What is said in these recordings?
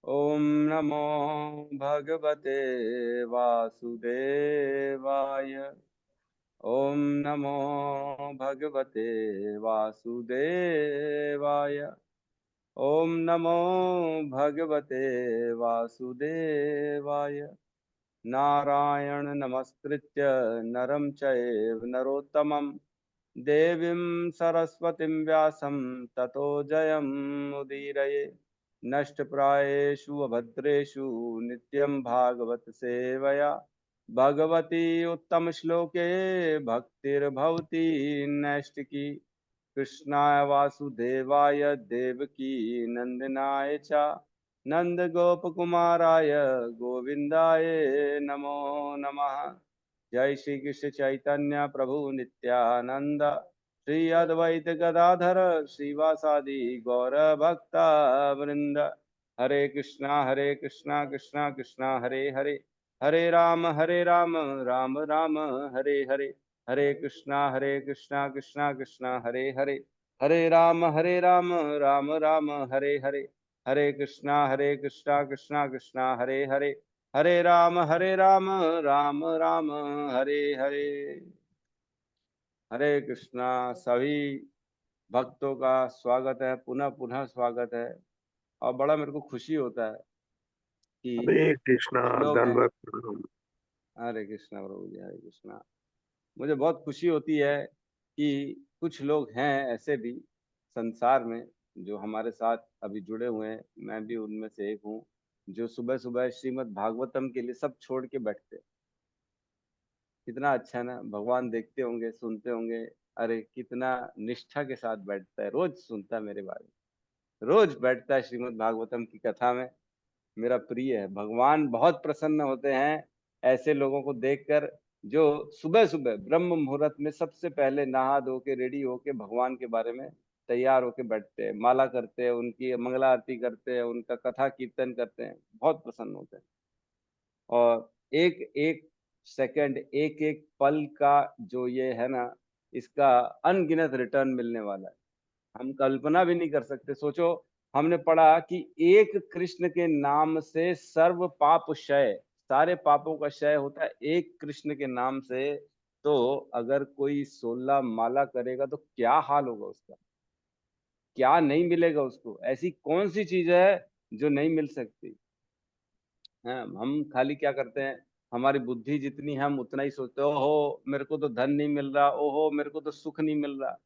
ओम नमो भगवते वासुदेवाय। ओम नमो भगवते वासुदेवाय। ओम नमो भगवते वासुदेवाय। नारायण नमस्कृत्य नरं चैव नरोत्तमं देवीं सरस्वतीं व्यासं ततो जयमुदीरये। नष्टप्रायेषु अभद्रेषु नित्यं भागवत सेवया भगवती उत्तमश्लोके भक्तिर्भवती नैष्टिकी। कृष्णाय वासुदेवाय देवकी नंदनाय च नंदगोपकुमाराय गोविंदाय नमो नमः। जय श्री कृष्ण चैतन्य प्रभु नित्यानंद श्री अद्वैत गदाधर श्रीवासादि गौर भक्ता वृंद। हरे कृष्णा कृष्णा कृष्णा हरे हरे, हरे राम राम राम हरे हरे। हरे कृष्णा कृष्णा कृष्णा हरे हरे, हरे राम राम राम हरे हरे। हरे कृष्णा कृष्णा कृष्णा हरे हरे, हरे राम राम राम हरे हरे। हरे कृष्णा। सभी भक्तों का स्वागत है, पुनः पुनः स्वागत है। और बड़ा मेरे को खुशी होता है कि हरे कृष्णा। कुछ लोग हैं। दंडवत प्रणाम। हरे कृष्णा प्रभु जी, हरे कृष्णा। मुझे बहुत खुशी होती है कि कुछ लोग हैं ऐसे भी संसार में जो हमारे साथ अभी जुड़े हुए हैं। मैं भी उनमें से एक हूँ, जो सुबह सुबह श्रीमद् भागवतम के लिए सब छोड़ के बैठते हैं। कितना अच्छा ना, भगवान देखते होंगे, सुनते होंगे। अरे कितना निष्ठा के साथ बैठता है, रोज सुनता है मेरे बारे में, रोज बैठता है श्रीमद् भागवतम की कथा में। मेरा प्रिय है, भगवान बहुत प्रसन्न होते हैं ऐसे लोगों को देखकर, जो सुबह सुबह ब्रह्म मुहूर्त में सबसे पहले नहा धो के रेडी होके भगवान के बारे में तैयार होके बैठते हैं, माला करते हैं, उनकी मंगला आरती करते हैं, उनका कथा कीर्तन करते हैं, बहुत प्रसन्न होते हैं। और एक एक सेकंड, एक एक पल का जो ये है ना, इसका अनगिनत रिटर्न मिलने वाला है। हम कल्पना भी नहीं कर सकते। सोचो, हमने पढ़ा कि एक कृष्ण के नाम से सर्व पाप क्षय, सारे पापों का क्षय होता है एक कृष्ण के नाम से। तो अगर कोई 16 माला करेगा तो क्या हाल होगा उसका, क्या नहीं मिलेगा उसको। ऐसी कौन सी चीज है जो नहीं मिल सकती है। हम खाली क्या करते हैं, हमारी बुद्धि जितनी है हम उतना ही सोचते हैं, ओहो मेरे को तो धन नहीं मिल रहा, ओहो मेरे को तो सुख नहीं मिल रहा।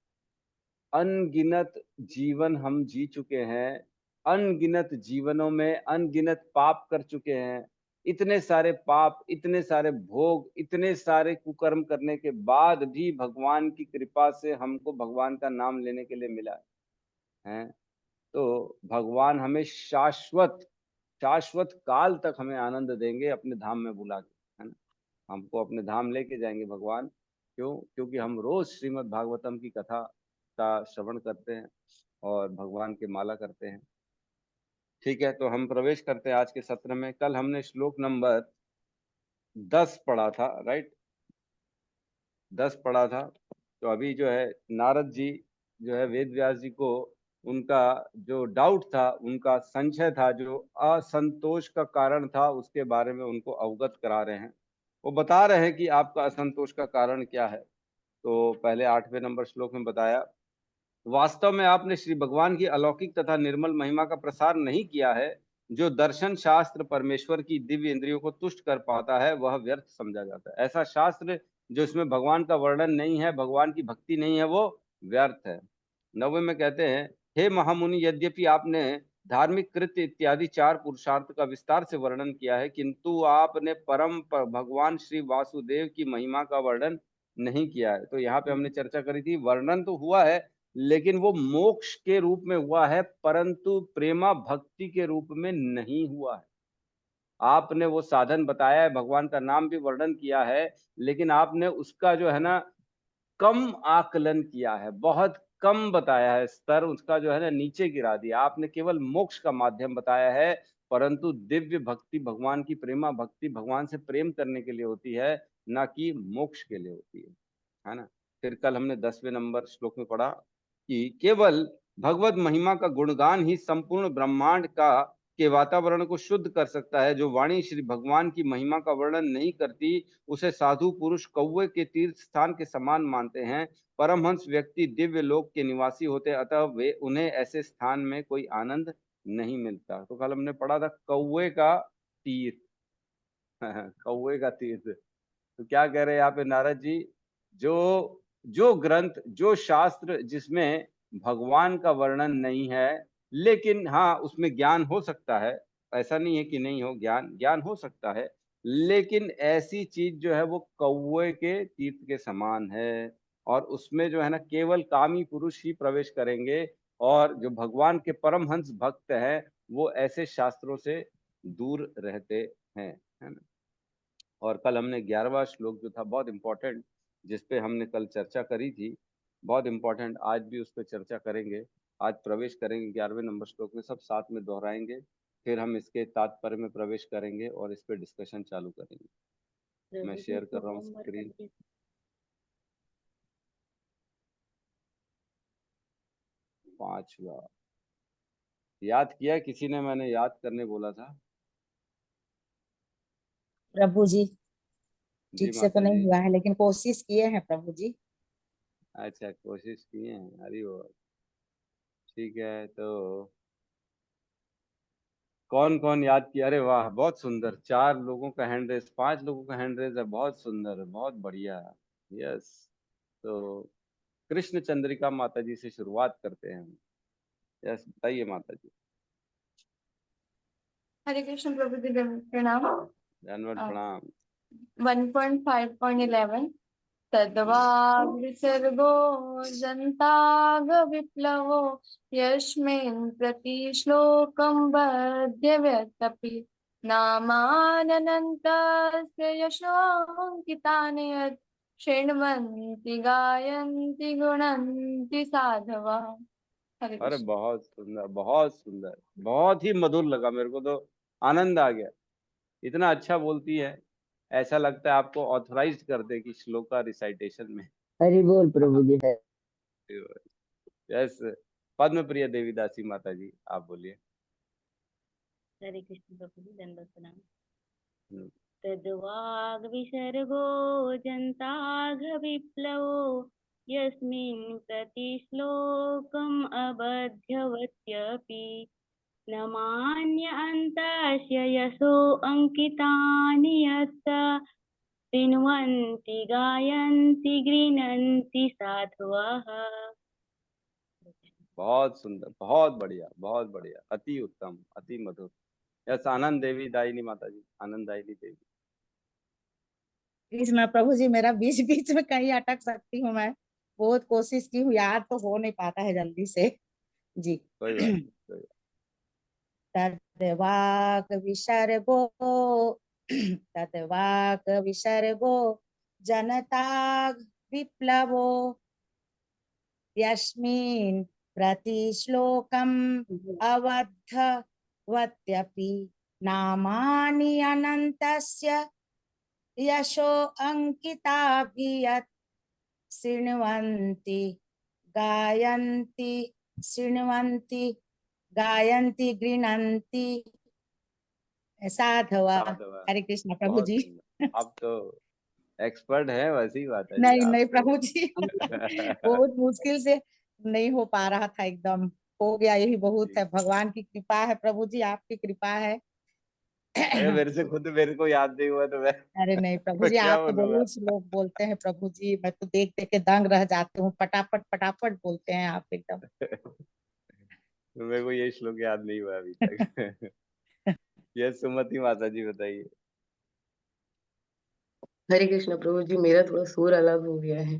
अनगिनत जीवन हम जी चुके हैं, अनगिनत जीवनों में अनगिनत पाप कर चुके हैं। इतने सारे पाप, इतने सारे भोग, इतने सारे कुकर्म करने के बाद भी भगवान की कृपा से हमको भगवान का नाम लेने के लिए मिला है। तो भगवान हमें शाश्वत शाश्वत काल तक हमें आनंद देंगे अपने धाम में बुला के, है ना। हमको अपने धाम लेके जाएंगे भगवान। क्यों? क्योंकि हम रोज श्रीमद् भागवतम की कथा का श्रवण करते हैं और भगवान की माला करते हैं। ठीक है, तो हम प्रवेश करते हैं आज के सत्र में। कल हमने श्लोक नंबर 10 पढ़ा था, राइट? 10 पढ़ा था। तो अभी जो है नारद जी जो है वेद व्यास जी को उनका जो डाउट था, उनका संशय था, जो असंतोष का कारण था, उसके बारे में उनको अवगत करा रहे हैं। वो बता रहे हैं कि आपका असंतोष का कारण क्या है। तो पहले 8वें नंबर श्लोक में बताया, वास्तव में आपने श्री भगवान की अलौकिक तथा निर्मल महिमा का प्रसार नहीं किया है। जो दर्शन शास्त्र परमेश्वर की दिव्य इंद्रियों को तुष्ट कर पाता है वह व्यर्थ समझा जाता है। ऐसा शास्त्र जो इसमें भगवान का वर्णन नहीं है, भगवान की भक्ति नहीं है, वो व्यर्थ है। 9वें में कहते हैं, हे महामुनि, यद्यपि आपने धार्मिक कृत्य इत्यादि 4 पुरुषार्थ का विस्तार से वर्णन किया है, किंतु आपने भगवान श्री वासुदेव की महिमा का वर्णन नहीं किया है। तो यहाँ पे हमने चर्चा करी थी, वर्णन तो हुआ है लेकिन वो मोक्ष के रूप में हुआ है, परंतु प्रेमा भक्ति के रूप में नहीं हुआ है। आपने वो साधन बताया है, भगवान का नाम भी वर्णन किया है, लेकिन आपने उसका जो है ना कम आकलन किया है, बहुत कम बताया है, स्तर उसका जो है ना नीचे गिरा दिया। आपने केवल मोक्ष का माध्यम बताया है, परंतु दिव्य भक्ति, भगवान की प्रेमा भक्ति भगवान से प्रेम करने के लिए होती है, ना कि मोक्ष के लिए होती है ना। फिर कल हमने 10वें नंबर श्लोक में पढ़ा कि केवल भगवत महिमा का गुणगान ही संपूर्ण ब्रह्मांड का के वातावरण को शुद्ध कर सकता है, जो वाणी श्री भगवान की महिमा का वर्णन नहीं करती, उसे साधु पुरुष कौवे के तीर्थ स्थान के समान मानते हैं। परमहंस व्यक्ति दिव्य लोक के निवासी होते, अतः वे उन्हें ऐसे स्थान में कोई आनंद नहीं मिलता। तो कल हमने पढ़ा था कौवे का तीर्थ। कौवे का तीर्थ, तो क्या कह रहे हैं यहाँ पे नारद जी, जो जो ग्रंथ, जो शास्त्र जिसमें भगवान का वर्णन नहीं है, लेकिन हाँ उसमें ज्ञान हो सकता है, ऐसा नहीं है कि नहीं हो, ज्ञान ज्ञान हो सकता है, लेकिन ऐसी चीज जो है वो कौवे के तीर्थ के समान है। और उसमें जो है ना केवल कामी पुरुष ही प्रवेश करेंगे, और जो भगवान के परमहंस भक्त हैं वो ऐसे शास्त्रों से दूर रहते हैं, है ना। और कल हमने 11वां श्लोक जो था बहुत इंपॉर्टेंट, जिसपे हमने कल चर्चा करी थी, बहुत इंपॉर्टेंट, आज भी उस पर चर्चा करेंगे। आज प्रवेश करेंगे 11वें नंबर श्लोक में, सब साथ में दोहराएंगे, फिर हम इसके तात्पर्य में प्रवेश करेंगे और इस पे डिस्कशन चालू करेंगे। मैं शेयर कर रहा हूँ स्क्रीन। 5वां याद किया किसी ने? मैंने याद करने बोला था। प्रभु जी जी ठीक से तो माता नहीं जी। हुआ है, लेकिन कोशिश किए हैं प्रभु जी। अच्छा, कोशिश किए हैं, अरे वो ठीक है। तो कौन कौन याद किया? अरे वाह, बहुत सुंदर, 4 लोगों का हैंड रेस, 5 लोगों का हैंड रेस है, बहुत सुंदर, बहुत बढ़िया। यस, तो कृष्ण चंद्रिका माता जी से शुरुआत करते हैं हम। यस, बताइए माता जी। हरे कृष्ण प्रभु जी, प्रणाम। जानवर प्रणाम। 1.5.11 तद्वाग् विसर्गो जन्ताग विप्लवो यस्मिन् प्रतिश्लोकं बध्यव्यतपि नामानन्तस्य यशोऽङ्कितानि यत् शृण्वन्ति गायन्ति गुणन्ति साधवः। हरे अरे कृष्ण। बहुत सुंदर, बहुत सुंदर, बहुत ही मधुर लगा मेरे को, तो आनंद आ गया। इतना अच्छा बोलती है, ऐसा लगता है आपको ऑथराइज्ड कर दे कि श्लोका रिसाइटेशन में। हरि बोल प्रभु जी है। यस, पद्म प्रिय देवीदासी माता जी, आप बोलिए। हरे कृष्ण प्रभु जी, दंडवत प्रणाम। हम्म, तद्वाग्विसर्गो जन्ताघ विप्लवो यस्मिन् प्रतिश्लोकम् अबध्यवत्यपि न मान्य अन्तस्य यशो अङ्कितानि यत् शृण्वन्ति गायन्ति गृह्णन्ति साधवः। बहुत सुंदर, बहुत बढ़िया, बहुत बढ़िया, अति उत्तम, अति मधुर। यस, आनंद देवी दायिनी माता जी, आनंद दायिनी देवी। कृष्ण प्रभु जी, मेरा बीच बीच में कहीं अटक सकती हूँ मैं, बहुत कोशिश की हूँ, याद तो हो नहीं पाता है जल्दी से जी। कोई बात नहीं, कोई बात तद्वाक् विसर्गो तद्वाक् विसर्गो जनताग् विप्लवो यस्मिन् प्रतिश्लोकम् अवद्धवत्यपि नामानि अनन्तस्य यशो अंकिताभि यत् शृण्वन्ति गायन्ति शृण्वन्ति गायन्ति गृह्णन्ति साधवा। साधवा। हरे कृष्ण प्रभु बहुत जी। सुंदर, आप तो एक्सपर्ट है, वैसी बात है जी, नहीं आप नहीं तो। प्रभु जी, बहुत मुश्किल से नहीं हो पा रहा था, एकदम हो गया, यही बहुत है, जी। भगवान की कृपा है प्रभु जी, आपकी कृपा है। अरे मेरे से खुद मेरे को याद नहीं हुआ तो मैं अरे नहीं प्रभु मैं जी, क्या आप तो बोलूंगा। बहुत श्लोक बोलते हैं प्रभु जी, मैं तो देख देख के दंग रह जाती हूँ, फटाफट फटाफट बोलते हैं आप एकदम। तो मेरे को ये श्लोक याद नहीं हुआ अभी तक। ये सुमति माता जी बताइए। हरे कृष्ण प्रभु जी, मेरा थोड़ा सुर अलग हो गया है।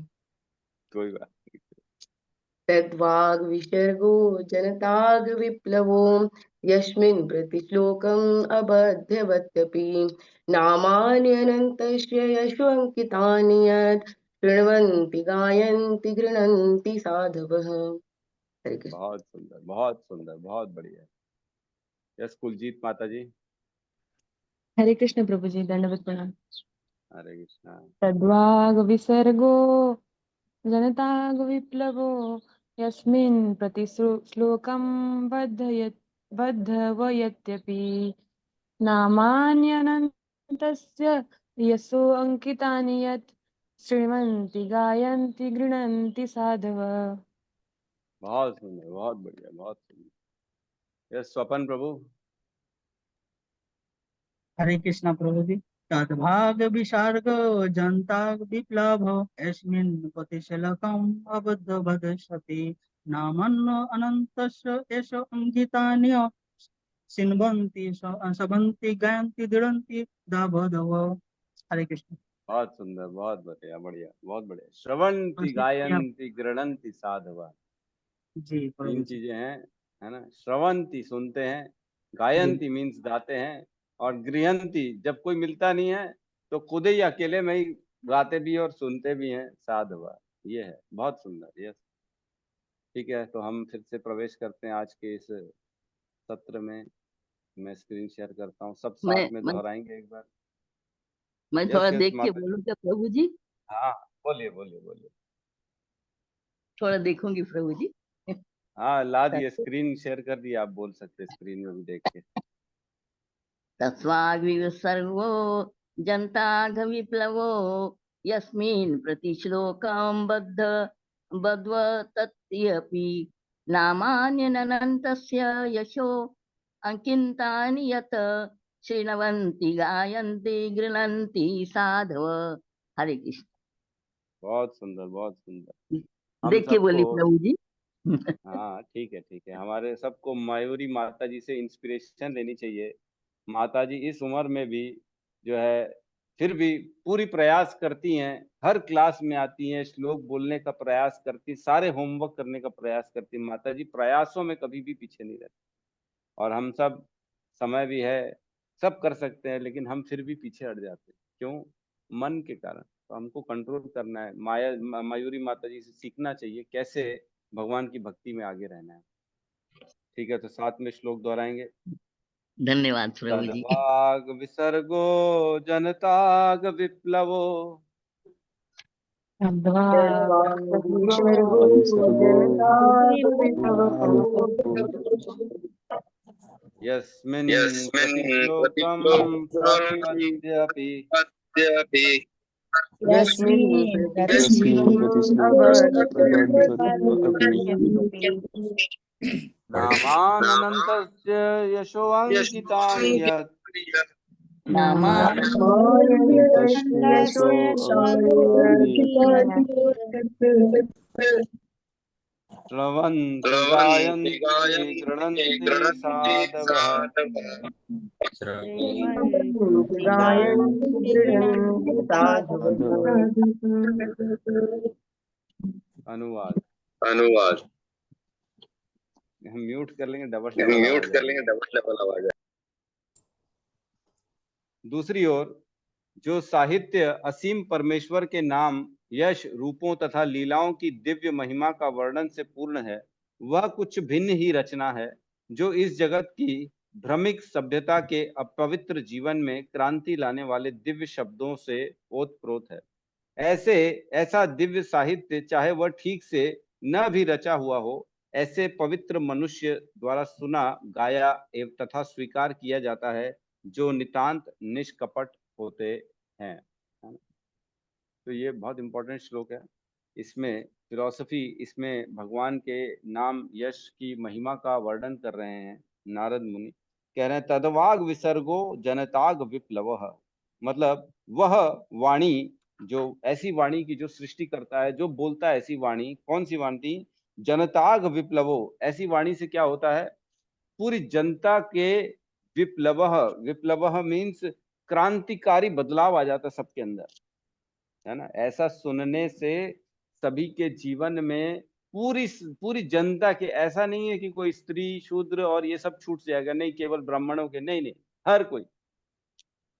कोई बात। तद्वाग् विसर्गो जनताग् विप्लवो यस्मिन् प्रतिश्लोकम् अबध्यवत्यपि नामान्यनन्तस्य यशोऽङ्कितानि यत् शृण्वन्ति गायन्ति गृह्णन्ति साधवः। हरे कृष्ण। बहुत सुंदर, बहुत सुंदर, बहुत बढ़िया। यस, कुलजीत माता जी। हरे कृष्ण प्रभु जी, दंडवत प्रणाम। हरे कृष्णा। तद्वाग विसर्गो जनताग विप्लवो यस्मिन् प्रतिश्लोकं बध्ययत् बद्धव यद्यपि नामान्यनन्तस्य यशो अंकितानि यत् श्रीमन्ति गायन्ति गृह्णन्ति साधव। बहुत सुंदर, बहुत बढ़िया, बहुत सुंदर। यस स्वपन प्रभु। हरे कृष्णा प्रभु जी। तद्भाग विसर्ग जन्ताग विप्लव यस्मिन् पतिशलकम् अबद्ध वदस्यति नामन्न अनन्तस्य एष अंकितानि सिन्वन्ति सबन्ति गायन्ति दृढन्ति दाभदव। हरे कृष्ण। बहुत सुंदर, बहुत बढ़िया, बढ़िया, बहुत बढ़िया। श्रवंती गायंती गृणंती साधवा, जी प्रभु तीन जी। चीजें हैं, है ना। श्रवंती सुनते हैं, गायंती मीन्स गाते हैं, और गृहंती जब कोई मिलता नहीं है तो खुद ही अकेले में ही गाते भी और सुनते भी हैं, साधवा। ये है, बहुत सुंदर। यस ठीक है, तो हम फिर से प्रवेश करते हैं आज के इस सत्र में। मैं स्क्रीन शेयर करता हूँ, सब मैं साथ में मैं दोहराएंगे एक बार। मैं यस थोड़ा यस देख के माता। बोलूं क्या प्रभु जी? हाँ बोलिए बोलिए बोलिए। थोड़ा देखूंगी प्रभु जी। हाँ ला दिए, स्क्रीन शेयर कर दिया, आप बोल सकते हैं स्क्रीन में भी देख के। तस्माद्विसर्गो जन्ताघ विप्लवो यस्मिन् प्रतिश्लोकं बद्ध्व तत्यपि नामान्यनन्तस्य यशो अंकितानि यत् शृण्वन्ति गायन्ति गृह्णन्ति साधव। हरे कृष्ण। बहुत सुंदर, बहुत सुंदर। हम देख के बोली सबको, प्रभु जी। हाँ ठीक है ठीक है, हमारे सबको मयूरी माता जी से इंस्पिरेशन लेनी चाहिए। माता जी इस उम्र में भी जो है फिर भी पूरी प्रयास करती हैं, हर क्लास में आती हैं, श्लोक बोलने का प्रयास करती, सारे होमवर्क करने का प्रयास करती। माता जी प्रयासों में कभी भी पीछे नहीं रहती। और हम सब, समय भी है, सब कर सकते हैं, लेकिन हम फिर भी पीछे हट जाते हैं। क्यों? मन के कारण। तो हमको कंट्रोल करना है। मयूरी माता जी से सीखना चाहिए कैसे भगवान की भक्ति में आगे रहना है। ठीक है, तो साथ में श्लोक दोहराएंगे। धन्यवाद प्रभु जी। तद्वाग विसर्गो जनताग विप्लवो यस्मिन् प्रतिश्लोकं प्रपद्यते यस्मिन् नामानन्तस्य यशोऽङ्कितानि यत् श्रवन्ति गायन्ति गृह्णन्ति साधवः। अनुवाद। हम म्यूट कर लेंगे, डबल आवाज है। दूसरी ओर जो साहित्य असीम परमेश्वर के नाम, यश, रूपों तथा लीलाओं की दिव्य महिमा का वर्णन से पूर्ण है, वह कुछ भिन्न ही रचना है जो इस जगत की भ्रमिक सभ्यता के अपवित्र जीवन में क्रांति लाने वाले दिव्य शब्दों से ओतप्रोत है। ऐसा दिव्य साहित्य, चाहे वह ठीक से न भी रचा हुआ हो, ऐसे पवित्र मनुष्य द्वारा सुना, गाया एवं तथा स्वीकार किया जाता है जो नितांत निष्कपट होते हैं। तो ये बहुत इंपॉर्टेंट श्लोक है। इसमें फिलॉसफी, इसमें भगवान के नाम, यश की महिमा का वर्णन कर रहे हैं नारद मुनि। कह रहे हैं तद्वाग विसर्गो जनताग विप्लवः, मतलब वह वाणी, जो ऐसी वाणी की जो सृष्टि करता है, जो बोलता है ऐसी वाणी। कौन सी वाणी? जनताग विप्लवो, ऐसी वाणी से क्या होता है? पूरी जनता के विप्लवः मीन्स क्रांतिकारी बदलाव आ जाता है सबके अंदर, है ना। ऐसा सुनने से सभी के जीवन में, पूरी पूरी जनता के, ऐसा नहीं है कि कोई स्त्री, शूद्र और ये सब छूट जाएगा, नहीं, केवल ब्राह्मणों के नहीं, नहीं, हर कोई।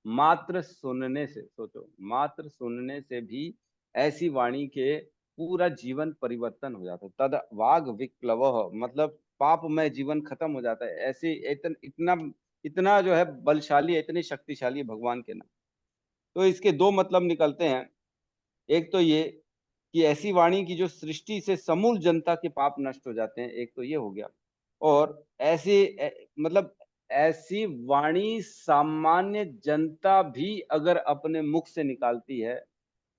मात्र सुनने से, सोचो, मात्र सुनने से भी ऐसी वाणी के पूरा जीवन परिवर्तन हो जाता है। तद वाग विप्लवः, मतलब पापमय जीवन खत्म हो जाता है। ऐसे इतना इतना जो है बलशाली है, इतनी शक्तिशाली है भगवान के नाम। तो इसके दो मतलब निकलते हैं। एक तो ये कि ऐसी वाणी की जो सृष्टि से समूल जनता के पाप नष्ट हो जाते हैं, एक तो ये हो गया। और मतलब ऐसी वाणी सामान्य जनता भी अगर अपने मुख से निकालती है,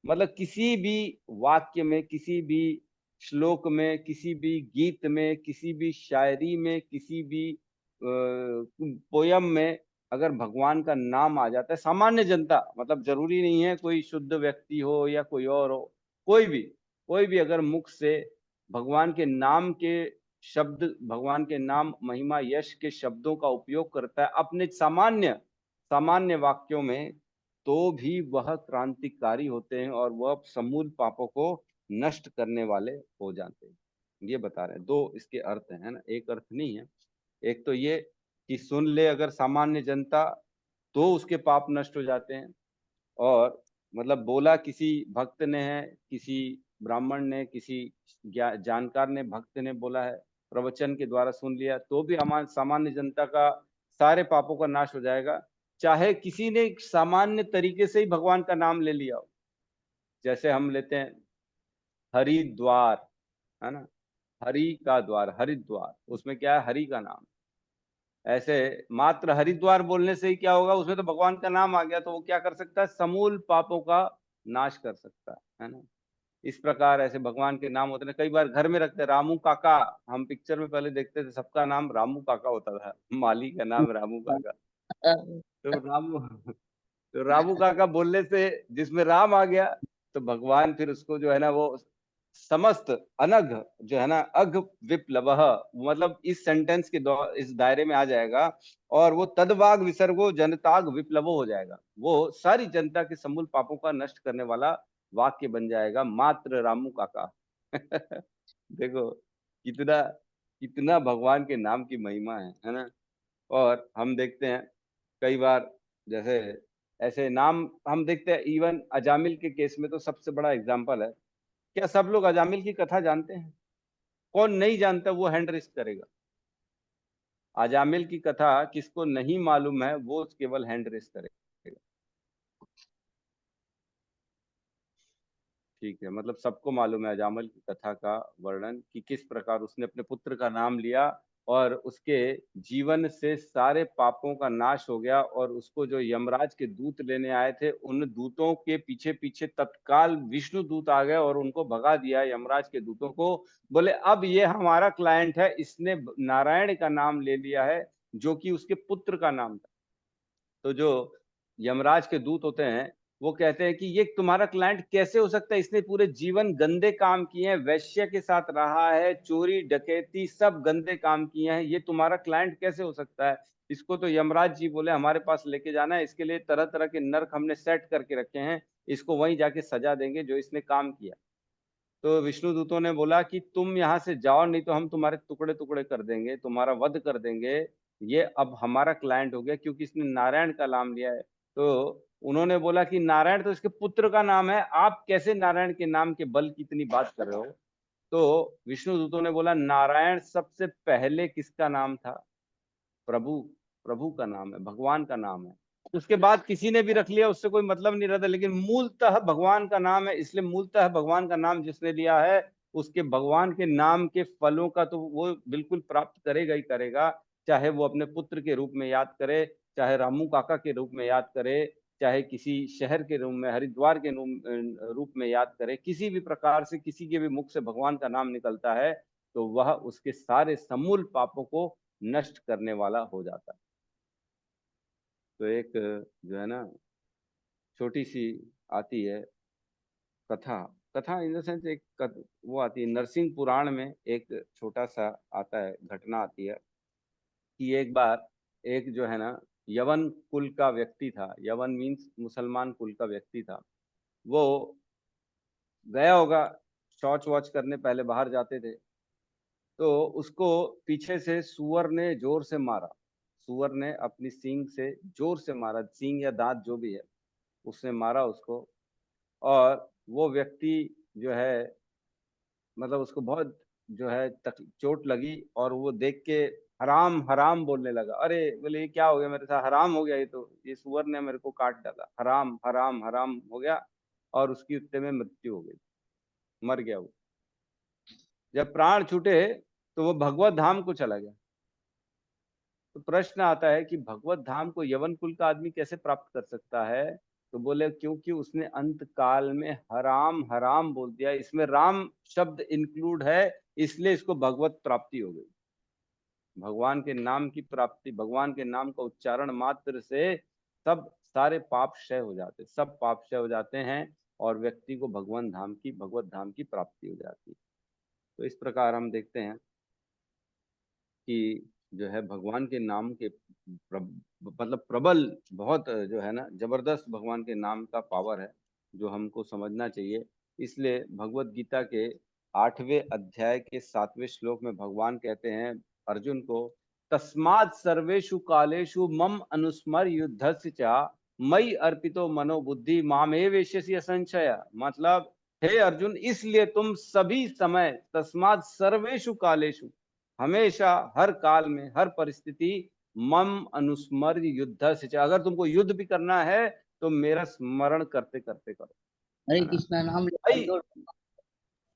मतलब किसी भी वाक्य में, किसी भी श्लोक में, किसी भी गीत में, किसी भी शायरी में, किसी भी पोयम में अगर भगवान का नाम आ जाता है, सामान्य जनता, मतलब जरूरी नहीं है कोई शुद्ध व्यक्ति हो या कोई और हो, कोई भी अगर मुख से भगवान के नाम के शब्द, भगवान के नाम, महिमा, यश के शब्दों का उपयोग करता है अपने सामान्य सामान्य वाक्यों में, तो भी वह क्रांतिकारी होते हैं और वह समूल पापों को नष्ट करने वाले हो जाते हैं। ये बता रहे हैं। दो इसके अर्थ हैं ना, एक अर्थ नहीं है। एक तो ये कि सुन ले अगर सामान्य जनता तो उसके पाप नष्ट हो जाते हैं, और मतलब बोला किसी भक्त ने है, किसी ब्राह्मण ने, किसी जानकार ने, भक्त ने बोला है, प्रवचन के द्वारा सुन लिया, तो भी हमारे सामान्य जनता का सारे पापों का नाश हो जाएगा। चाहे किसी ने सामान्य तरीके से ही भगवान का नाम ले लिया हो, जैसे हम लेते हैं हरिद्वार, है ना, हरि का द्वार, हरिद्वार, उसमें क्या है, हरि का नाम। ऐसे मात्र हरिद्वार बोलने से ही क्या होगा, उसमें तो भगवान का नाम आ गया, तो वो क्या कर सकता है, समूल पापों का नाश कर सकता है ना। इस प्रकार ऐसे भगवान के नाम होते हैं। कई बार घर में रखते हैं, रामू काका, हम पिक्चर में पहले देखते थे सबका नाम रामू काका होता था, माली का नाम रामू काका। तो रामू काका बोलने से जिसमें राम आ गया, तो भगवान फिर उसको जो है ना, वो समस्त अनघ जो है ना, अघ विप्लवः, मतलब इस सेंटेंस के इस दायरे में आ जाएगा, और वो तदवाग विसर्गो जनताग विप्लवो हो जाएगा। वो सारी जनता के समूल पापों का नष्ट करने वाला वाक्य बन जाएगा, मात्र रामू काका। देखो कितना कितना भगवान के नाम की महिमा है ना। और हम देखते हैं कई बार, जैसे ऐसे नाम हम देखते हैं, इवन अजामिल के केस में तो सबसे बड़ा एग्जाम्पल है। क्या सब लोग अजामिल की कथा जानते हैं? कौन नहीं जानता वो हैंड रेस करेगा। अजामिल की कथा किसको नहीं मालूम है वो केवल हैंड रेस करेगा। ठीक है, मतलब सबको मालूम है अजामिल की कथा का वर्णन, कि किस प्रकार उसने अपने पुत्र का नाम लिया और उसके जीवन से सारे पापों का नाश हो गया, और उसको जो यमराज के दूत लेने आए थे, उन दूतों के पीछे पीछे तत्काल विष्णु दूत आ गए और उनको भगा दिया, यमराज के दूतों को। बोले अब ये हमारा क्लाइंट है, इसने नारायण का नाम ले लिया है, जो कि उसके पुत्र का नाम था। तो जो यमराज के दूत होते हैं वो कहते हैं कि ये तुम्हारा क्लाइंट कैसे हो सकता है, इसने पूरे जीवन गंदे काम किए हैं, वैश्य के साथ रहा है, चोरी डकैती सब गंदे काम किए हैं, ये तुम्हारा क्लाइंट कैसे हो सकता है। इसको तो यमराज जी बोले हमारे पास लेके जाना है, इसके लिए तरह तरह के नर्क हमने सेट करके रखे हैं, इसको वहीं जाके सजा देंगे जो इसने काम किया। तो विष्णु दूतों ने बोला कि तुम यहाँ से जाओ, नहीं तो हम तुम्हारे टुकड़े टुकड़े कर देंगे, तुम्हारा वध कर देंगे। ये अब हमारा क्लाइंट हो गया क्योंकि इसने नारायण का नाम लिया है। तो उन्होंने बोला कि नारायण तो इसके पुत्र का नाम है, आप कैसे नारायण के नाम के बल की इतनी बात कर रहे हो। तो विष्णु दूतों ने बोला नारायण सबसे पहले किसका नाम था, प्रभु, प्रभु का नाम है, भगवान का नाम है। उसके बाद किसी ने भी रख लिया उससे कोई मतलब नहीं रहता, लेकिन मूलतः भगवान का नाम है, इसलिए मूलतः भगवान का नाम जिसने लिया है उसके भगवान के नाम के फलों का तो वो बिल्कुल प्राप्त करेगा ही करेगा। चाहे वो अपने पुत्र के रूप में याद करे, चाहे रामू काका के रूप में याद करे, चाहे किसी शहर के रूप में, हरिद्वार के रूप में याद करे, किसी भी प्रकार से किसी के भी मुख से भगवान का नाम निकलता है तो वह उसके सारे समूल पापों को नष्ट करने वाला हो जाता है। तो एक जो है ना छोटी सी आती है कथा, कथा इन द सेंस वो आती है नरसिंह पुराण में, एक छोटा सा आता है, घटना आती है कि एक बार एक जो है ना यवन कुल का व्यक्ति था, यवन मीन्स मुसलमान कुल का व्यक्ति था, वो गया होगा शौच वॉच करने, पहले बाहर जाते थे, तो उसको पीछे से सुअर ने जोर से मारा, सुअर ने अपनी सींग से जोर से मारा, सींग या दांत जो भी है उसने मारा उसको, और वो व्यक्ति जो है मतलब उसको बहुत जो है चोट लगी, और वो देख के हराम हराम बोलने लगा। अरे बोले ये क्या हो गया मेरे साथ, हराम हो गया, ये तो ये सुअर ने मेरे को काट डाला, हराम हराम हराम हो गया, और उसकी उत्ते में मृत्यु हो गई, मर गया वो। जब प्राण छूटे तो वो भगवत धाम को चला गया। तो प्रश्न आता है कि भगवत धाम को यवन कुल का आदमी कैसे प्राप्त कर सकता है? तो बोले क्योंकि उसने अंत काल में हराम हराम बोल दिया, इसमें राम शब्द इंक्लूड है, इसलिए इसको भगवत प्राप्ति हो गई। भगवान के नाम की प्राप्ति, भगवान के नाम का उच्चारण मात्र से सब सारे पाप क्षय हो जाते, सब पाप क्षय हो जाते हैं और व्यक्ति को भगवान धाम की, भगवत धाम की प्राप्ति हो जाती है। तो इस प्रकार हम देखते हैं कि जो है भगवान के नाम के मतलब प्रबल, बहुत जो है ना जबरदस्त भगवान के नाम का पावर है जो हमको समझना चाहिए। इसलिए भगवत गीता के 8वें अध्याय के 7वें श्लोक में भगवान कहते हैं अर्जुन को, तस्मात् सर्वेषु कालेषु मम अनुस्मर युद्धस्य च मयि अर्पितो मनोबुद्धि मामेवेश्यसि असंशय। मतलब हे अर्जुन, इसलिए तुम सभी समय, तस्मात् सर्वेषु कालेषु, हमेशा हर काल में हर परिस्थिति, मम अनुस्मर युद्ध से, अगर तुमको युद्ध भी करना है तो मेरा स्मरण करते करते करो। हरे कृष्णा नाम लेकर मई दौड़।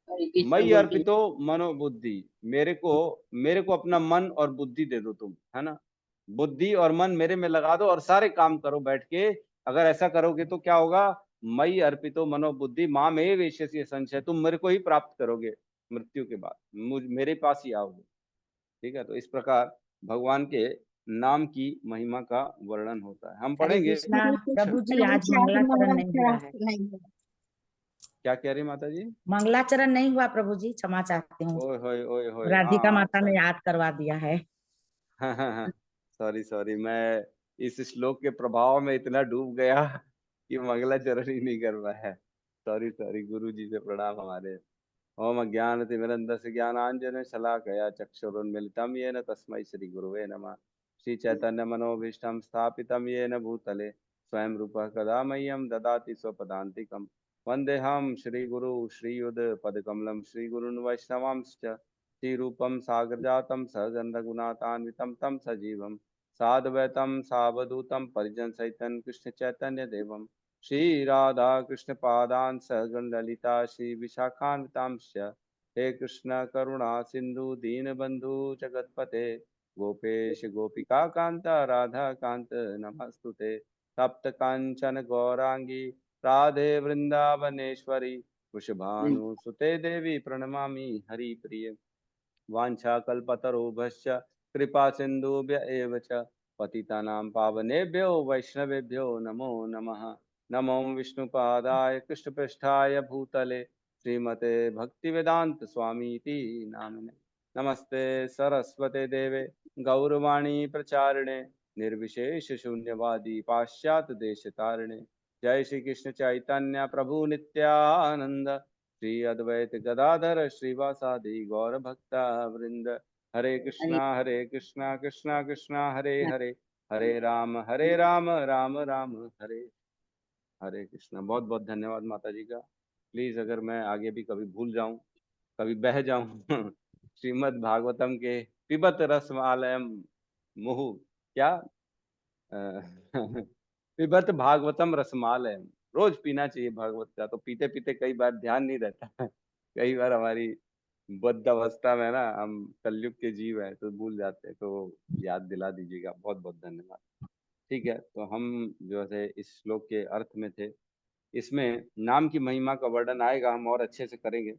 हरे कृष्ण मई बोलते अर्पितो मनोबुद्धि, मेरे को अपना मन और बुद्धि दे दो तुम, है ना, बुद्धि और मन मेरे में लगा दो और सारे काम करो बैठ के। अगर ऐसा करोगे तो क्या होगा, मई अर्पितो मनोबुद्धि माम एव एष्यसि संशय, तुम मेरे को ही प्राप्त करोगे मृत्यु के बाद, मेरे पास ही आओगे। ठीक है, तो इस प्रकार भगवान के नाम की महिमा का वर्णन होता है। हम हरे पढ़ेंगे। कृष्णा प्रभु जी, आज मंगलाचरण नहीं हुआ है। क्या कह रही माता जी? मंगलाचरण नहीं हुआ प्रभु जी, क्षमा चाहती हूँ। ओए होए ओए होए, राधिका हाँ माता ने अच्छा। याद करवा दिया है। सॉरी सॉरी, मैं इस श्लोक के प्रभाव में इतना डूब गया कि मंगलाचरण ही नहीं कर पाया। सॉरी सॉरी, गुरु जी से प्रणाम हमारे। ओम अज्ञानतिमिरन्धस्य ज्ञानाञ्जन शलाकया चक्षुरुन्मीलितं येन तस्मै श्री गुरुवे नमः। श्री चैतन्य मनोभीष्टं स्थापितं येन भूतले स्वयं रूपः कदा मह्यं ददाति स्वपदान्तिकं। वन्देऽहं श्रीगुरु श्रीयुतपदकमलं श्रीगुरून् वैष्णवांश्च श्रीरूपं साग्रजातं सहगन्धगुणान्वितं तं सजीवं साद्वैतं सावधूतं परिजनसहितं कृष्णचैतन्यदेवं श्री राधा कृष्ण पादान सहगण ललिता श्री विशाखान्वितांश्च। हे कृष्ण करुणा सिंधु दीन बंधु जगतपते गोपेश गोपिका कांत राधा कांत नमस्तुते। सप्त कांचन गौरांगी राधे वृंदावनेश्वरी वृषभानुसुते देवी प्रणमामि हरिप्रिय। वाञ्छाकल्पतरुभ्यश्च कृपा सिन्धुभ्य एव च पतितानां पावनेभ्यो वैष्णवेभ्यो नमो नमः। नमो विष्णुपादाय कृष्णपृष्ठाय भूतले श्रीमते भक्तिवेदांत स्वामीति नामिने। नमस्ते सरस्वते देवे गौरवाणी प्रचारिणे निर्विशेष शून्यवादी पाश्चात्य देश तारिणे। जय श्री कृष्ण चैतन्य प्रभु नित्यानंद श्री अद्वैत गदाधर श्रीवासादि गौर भक्ता वृंद। हरे कृष्णा कृष्णा कृष्णा हरे हरे, हरे राम राम राम हरे हरे। कृष्णा। बहुत बहुत धन्यवाद माता जी का। प्लीज अगर मैं आगे भी कभी भूल जाऊं, कभी बह जाऊं श्रीमद् भागवतम के पिबत रसमालयम मुहु, क्या पिबत भागवतम रसमालयम, रोज पीना चाहिए भागवत का। तो पीते पीते कई बार ध्यान नहीं रहता है, कई बार हमारी बद्ध अवस्था में ना हम कलयुग के जीव है तो भूल जाते हैं, तो याद दिला दीजिएगा। बहुत बहुत धन्यवाद। ठीक है, तो हम जो है इस श्लोक के अर्थ में थे। इसमें नाम की महिमा का वर्णन आएगा, हम और अच्छे से करेंगे।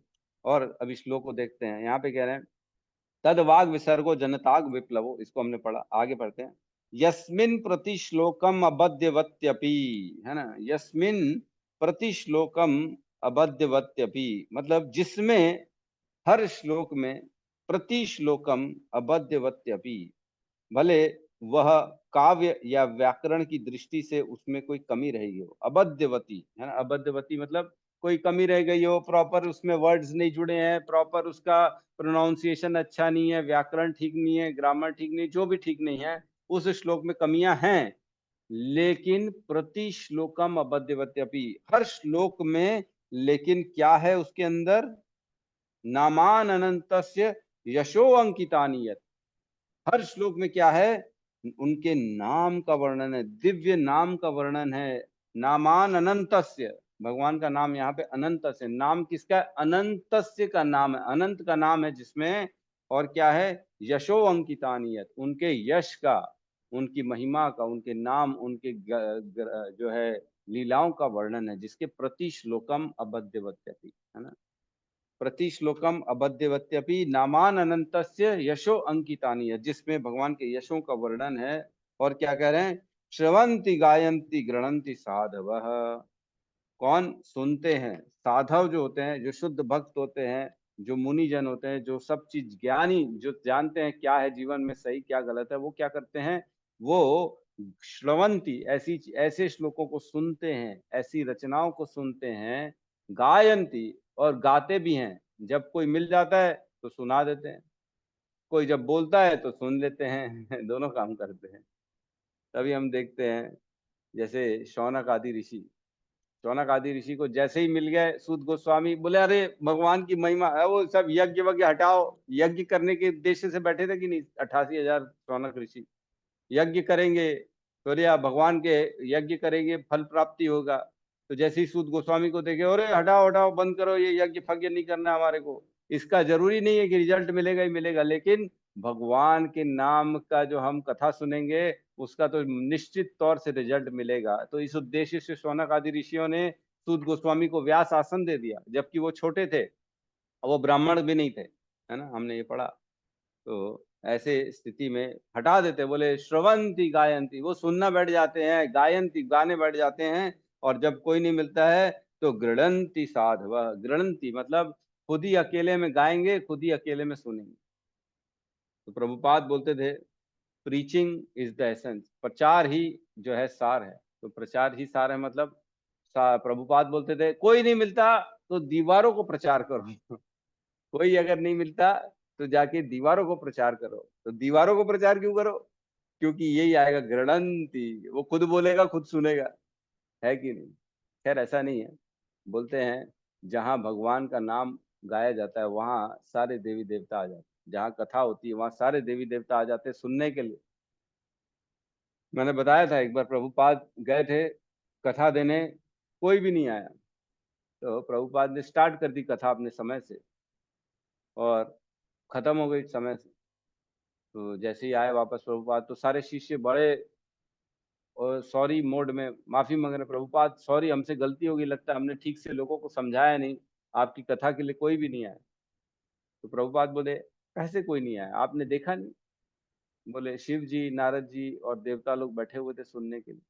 और अब इस श्लोक को देखते हैं। यहाँ पे कह रहे हैं तद वाग विसर्गो जनताग विप्लवो, इसको हमने पढ़ा, आगे पढ़ते हैं। यस्मिन प्रति श्लोकम अबध्यवत्यपि, है ना, यस्मिन प्रति श्लोकम अबध्यवत्यपि, मतलब जिसमें हर श्लोक में, प्रति श्लोकम अबध्यवत्यपि, भले वह काव्य या व्याकरण की दृष्टि से उसमें कोई कमी रहेगी हो, अबध्यवती, है ना, अबध्यवती मतलब कोई कमी रह गई हो, प्रॉपर उसमें वर्ड्स नहीं जुड़े हैं, प्रॉपर उसका प्रोनाउंसिएशन अच्छा नहीं है, व्याकरण ठीक नहीं है, ग्रामर ठीक नहीं, जो भी ठीक नहीं है, उस श्लोक में कमियां हैं। लेकिन प्रति श्लोकम अबध्यवत्यपि, हर श्लोक में लेकिन क्या है उसके अंदर, नामान अनंतस्य यशो अंकितानि यत्, हर श्लोक में क्या है, उनके नाम का वर्णन है, दिव्य नाम का वर्णन है। नामान अनंतस्य, भगवान का नाम यहाँ पे अनंतस्य, नाम किसका है, अनंतस्य का नाम है, अनंत का नाम है जिसमें, और क्या है, यशो अंकितानियत, उनके यश का, उनकी महिमा का, उनके नाम, उनके जो है लीलाओं का वर्णन है, जिसके प्रति श्लोकम अबध्यवत्यपि, है ना, प्रति श्लोकम अबध्यवत्यपि नामान अनंतस्य यशो अंकितानि है, जिसमें भगवान के यशों का वर्णन है। और क्या कह रहे हैं, श्रवंती गायंती गृणंती साधवः, कौन सुनते हैं, साधव जो होते हैं, जो शुद्ध भक्त होते हैं, जो मुनि जन होते हैं, जो सब चीज ज्ञानी, जो जानते हैं क्या है जीवन में सही क्या गलत है, वो क्या करते हैं, वो श्रवंती, ऐसे श्लोकों को सुनते हैं, ऐसी रचनाओं को सुनते हैं, गायंती, और गाते भी हैं। जब कोई मिल जाता है तो सुना देते हैं, कोई जब बोलता है तो सुन लेते हैं दोनों काम करते हैं। तभी हम देखते हैं जैसे शौनक आदि ऋषि, शौनक आदि ऋषि को जैसे ही मिल गए सूत गोस्वामी, बोले अरे भगवान की महिमा है, वो सब यज्ञ वज्ञ हटाओ, यज्ञ करने के उद्देश्य से बैठे थे कि नहीं, 88,000 शौनक ऋषि यज्ञ करेंगे, तो या भगवान के यज्ञ करेंगे फल प्राप्ति होगा। तो जैसे ही सूत गोस्वामी को देखे, अरे हटाओ हटाओ, बंद करो, ये यज्ञ फज्ञ नहीं करना हमारे को, इसका जरूरी नहीं है कि रिजल्ट मिलेगा ही मिलेगा, लेकिन भगवान के नाम का जो हम कथा सुनेंगे उसका तो निश्चित तौर से रिजल्ट मिलेगा। तो इस उद्देश्य से शौनक आदि ऋषियों ने सूत गोस्वामी को व्यास आसन दे दिया, जबकि वो छोटे थे, वो ब्राह्मण भी नहीं थे, है ना, हमने ये पढ़ा। तो ऐसे स्थिति में हटा देते, बोले श्रवंती गायंती, वो सुनना बैठ जाते हैं, गायंती गाने बैठ जाते हैं, और जब कोई नहीं मिलता है तो गृणंती साधव, गृणंती मतलब खुद ही अकेले में गाएंगे, खुद ही अकेले में सुनेंगे। तो प्रभुपाद बोलते थे प्रीचिंग इज द एसेंस, प्रचार ही जो है सार है। तो प्रचार ही सार है, मतलब प्रभुपाद बोलते थे कोई नहीं मिलता तो दीवारों को प्रचार करो कोई अगर नहीं मिलता तो जाके दीवारों को प्रचार करो। तो दीवारों को प्रचार क्यों करो, क्योंकि यही आएगा गृणंती, वो खुद बोलेगा खुद सुनेगा, है कि नहीं। खैर ऐसा नहीं है, बोलते हैं जहां भगवान का नाम गाया जाता है वहां सारे देवी देवता आ जाते हैं, जहां कथा होती है वहां सारे देवी देवता आ जाते हैं सुनने के लिए। मैंने बताया था एक बार प्रभुपाद गए थे कथा देने, कोई भी नहीं आया, तो प्रभुपाद ने स्टार्ट कर दी कथा अपने समय से और खत्म हो गई समय से। तो जैसे ही आए वापस प्रभुपाद, तो सारे शिष्य बड़े और सॉरी मोड में माफी मांग रहे, प्रभुपाद सॉरी हमसे गलती होगी, लगता है हमने ठीक से लोगों को समझाया नहीं, आपकी कथा के लिए कोई भी नहीं आया। तो प्रभुपाद बोले कैसे कोई नहीं आया, आपने देखा नहीं? बोले शिव जी, नारद जी और देवता लोग बैठे हुए थे सुनने के लिए।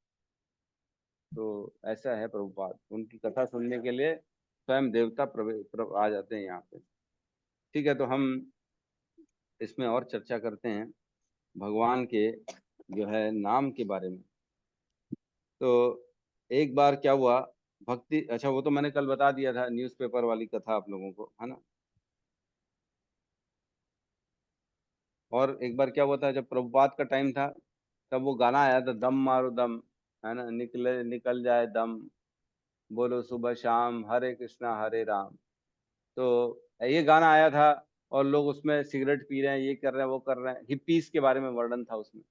तो ऐसा है प्रभुपाद, उनकी कथा सुनने के लिए स्वयं देवता आ जाते हैं यहाँ पे। ठीक है, तो हम इसमें और चर्चा करते हैं भगवान के जो है नाम के बारे में। तो एक बार क्या हुआ, भक्ति, अच्छा वो तो मैंने कल बता दिया था, न्यूज़पेपर वाली कथा आप लोगों को, है ना। और एक बार क्या हुआ था, जब प्रभुपाद का टाइम था तब वो गाना आया था, दम मारो दम, है ना, निकल जाए दम, बोलो सुबह शाम हरे कृष्णा हरे राम। तो ये गाना आया था और लोग उसमें सिगरेट पी रहे हैं, ये कर रहे हैं, वो कर रहे हैं, हिप्पीज के बारे में वर्णन था उसमें।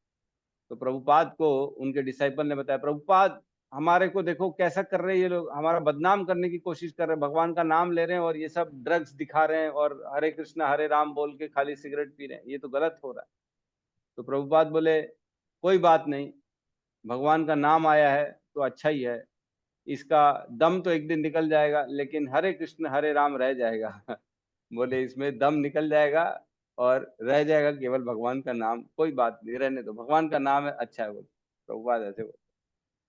तो प्रभुपाद को उनके डिसाइपल ने बताया, प्रभुपाद हमारे को देखो कैसा कर रहे हैं ये लोग, हमारा बदनाम करने की कोशिश कर रहे हैं, भगवान का नाम ले रहे हैं और ये सब ड्रग्स दिखा रहे हैं और हरे कृष्णा हरे राम बोल के खाली सिगरेट पी रहे हैं, ये तो गलत हो रहा है। तो प्रभुपाद बोले कोई बात नहीं, भगवान का नाम आया है तो अच्छा ही है, इसका दम तो एक दिन निकल जाएगा लेकिन हरे कृष्ण हरे राम रह जाएगा बोले इसमें दम निकल जाएगा और रह जाएगा केवल भगवान का नाम, कोई बात नहीं, रहने दो, भगवान का नाम है अच्छा है। बोले प्रभुपाद ऐसे बोलते,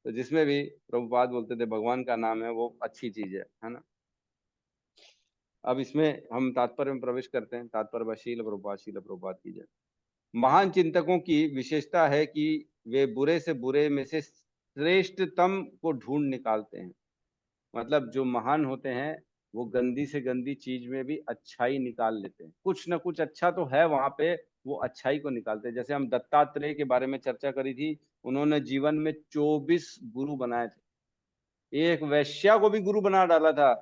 तो जिसमें भी प्रभुपाद बोलते थे भगवान का नाम है वो अच्छी चीज है ना। अब इसमें हम तात्पर्य में प्रवेश करते हैं। तात्पर्य शील प्रभुपाद की जय। महान चिंतकों की विशेषता है कि वे बुरे से बुरे में से श्रेष्ठतम को ढूंढ निकालते हैं। मतलब जो महान होते हैं वो गंदी से गंदी चीज में भी अच्छाई निकाल लेते हैं, कुछ ना कुछ अच्छा तो है वहां पे, वो अच्छाई को निकालते हैं। जैसे हम दत्तात्रेय के बारे में चर्चा करी थी, उन्होंने जीवन में 24 गुरु बनाए थे, एक वैश्या को भी गुरु बना डाला था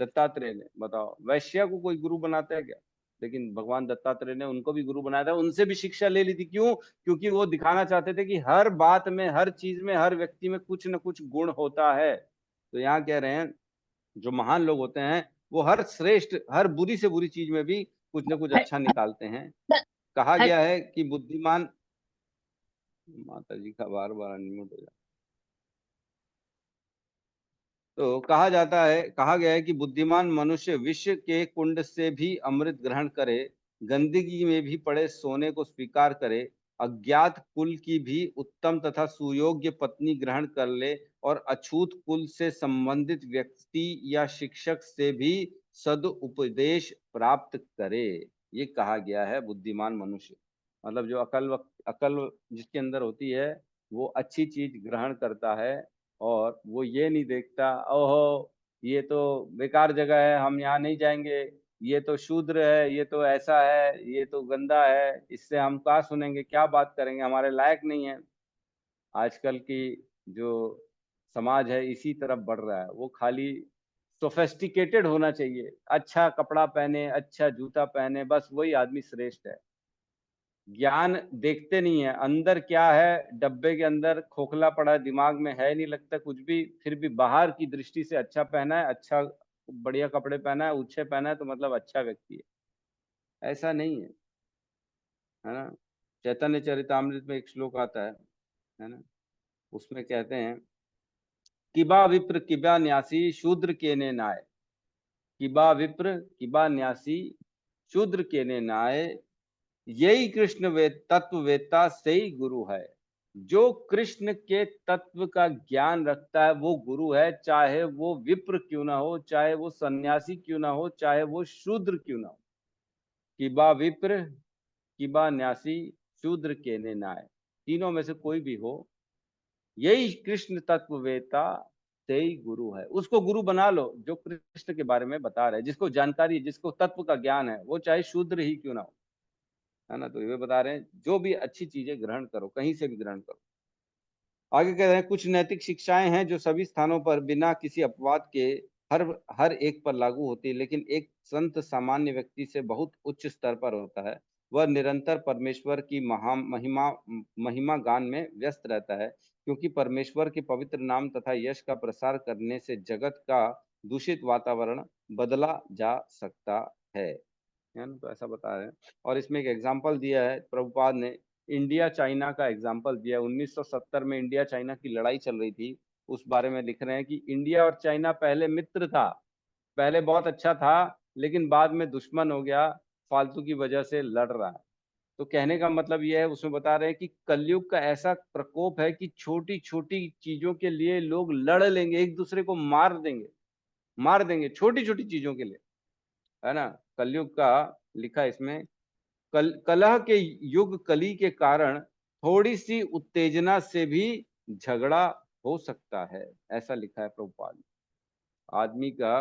दत्तात्रेय ने। बताओ वैश्या को कोई गुरु बनाता है क्या, लेकिन भगवान दत्तात्रेय ने उनको भी गुरु बनाया था, उनसे भी शिक्षा ले ली थी। क्यों? क्योंकि वो दिखाना चाहते थे कि हर बात में, हर चीज में, हर व्यक्ति में कुछ न कुछ गुण होता है। तो यहाँ कह रहे हैं जो महान लोग होते हैं वो हर श्रेष्ठ, हर बुरी से बुरी चीज में भी कुछ न कुछ अच्छा निकालते हैं। कहा गया है कि बुद्धिमान, माता जी का बार बार अनम्यूट हो जाता, तो कहा गया है कि बुद्धिमान मनुष्य विष के कुंड से भी अमृत ग्रहण करे, गंदगी में भी पड़े सोने को स्वीकार करे, अज्ञात कुल की भी उत्तम तथा सुयोग्य पत्नी ग्रहण कर ले, और अछूत कुल से संबंधित व्यक्ति या शिक्षक से भी सदुपदेश प्राप्त करे। ये कहा गया है बुद्धिमान मनुष्य, मतलब जो अकल जिसके अंदर होती है वो अच्छी चीज ग्रहण करता है, और वो ये नहीं देखता ओहो ये तो बेकार जगह है, हम यहाँ नहीं जाएंगे, ये तो शूद्र है, ये तो ऐसा है, ये तो गंदा है, इससे हम क्या सुनेंगे, क्या बात करेंगे, हमारे लायक नहीं है। आजकल की जो समाज है इसी तरफ बढ़ रहा है, वो खाली सोफेस्टिकेटेड होना चाहिए, अच्छा कपड़ा पहने, अच्छा जूता पहने, बस वही आदमी श्रेष्ठ है। ज्ञान देखते नहीं है, अंदर क्या है, डब्बे के अंदर खोखला पड़ा है, दिमाग में है नहीं लगता कुछ भी, फिर भी बाहर की दृष्टि से अच्छा पहना है, अच्छा बढ़िया कपड़े पहना है, ऊंचे पहना है, तो मतलब अच्छा व्यक्ति है। ऐसा नहीं है ना। चैतन्य चरितामृत में एक श्लोक आता है ना, उसमें कहते हैं किबा विप्र किबा न्यासी शूद्र केने नाय, किबा विप्र किबा न्यासी शूद्र केने नाय, यही कृष्ण तत्व वेत्ता से ही गुरु है। जो कृष्ण के तत्व का ज्ञान रखता है वो गुरु है, चाहे वो विप्र क्यों ना हो, चाहे वो सन्यासी क्यों ना हो, चाहे वो शूद्र क्यों ना हो। किबा विप्र किबा न्यासी शूद्र केने नाय, तीनों में से कोई भी हो, यही कृष्ण तत्व वेत्ता से ही गुरु है। उसको गुरु बना लो जो कृष्ण के बारे में बता रहे हैं, जिसको जानकारी, जिसको तत्व का ज्ञान है, वो चाहे शूद्र ही क्यों ना हो, है ना। तो ये बता रहे हैं जो भी अच्छी चीजें ग्रहण करो, कहीं से भी ग्रहण करो। आगे कह रहे हैं कुछ नैतिक शिक्षाएं हैं जो सभी स्थानों पर बिना किसी अपवाद के हर एक पर लागू होती है, लेकिन एक संत सामान्य व्यक्ति से बहुत उच्च स्तर पर होता है। वह निरंतर परमेश्वर की महिमा महिमा गान में व्यस्त रहता है, क्योंकि परमेश्वर के पवित्र नाम तथा यश का प्रसार करने से जगत का दूषित वातावरण बदला जा सकता है ना। तो ऐसा बता रहे हैं, और इसमें एक एग्जाम्पल दिया है प्रभुपाद ने, इंडिया चाइना का एग्जाम्पल दिया। 1970 में इंडिया चाइना की लड़ाई चल रही थी, उस बारे में लिख रहे हैं कि इंडिया और चाइना पहले मित्र था, पहले बहुत अच्छा था, लेकिन बाद में दुश्मन हो गया, फालतू की वजह से लड़ रहा है। तो कहने का मतलब यह है, उसमें बता रहे हैं कि कलयुग का ऐसा प्रकोप है कि छोटी छोटी चीजों के लिए लोग लड़ लेंगे, एक दूसरे को मार देंगे छोटी छोटी चीजों के लिए, है ना। कलयुग का लिखा इसमें, कलह के युग कली के कारण थोड़ी सी उत्तेजना से भी झगड़ा हो सकता है, ऐसा लिखा है प्रभुपाद ने। आदमी का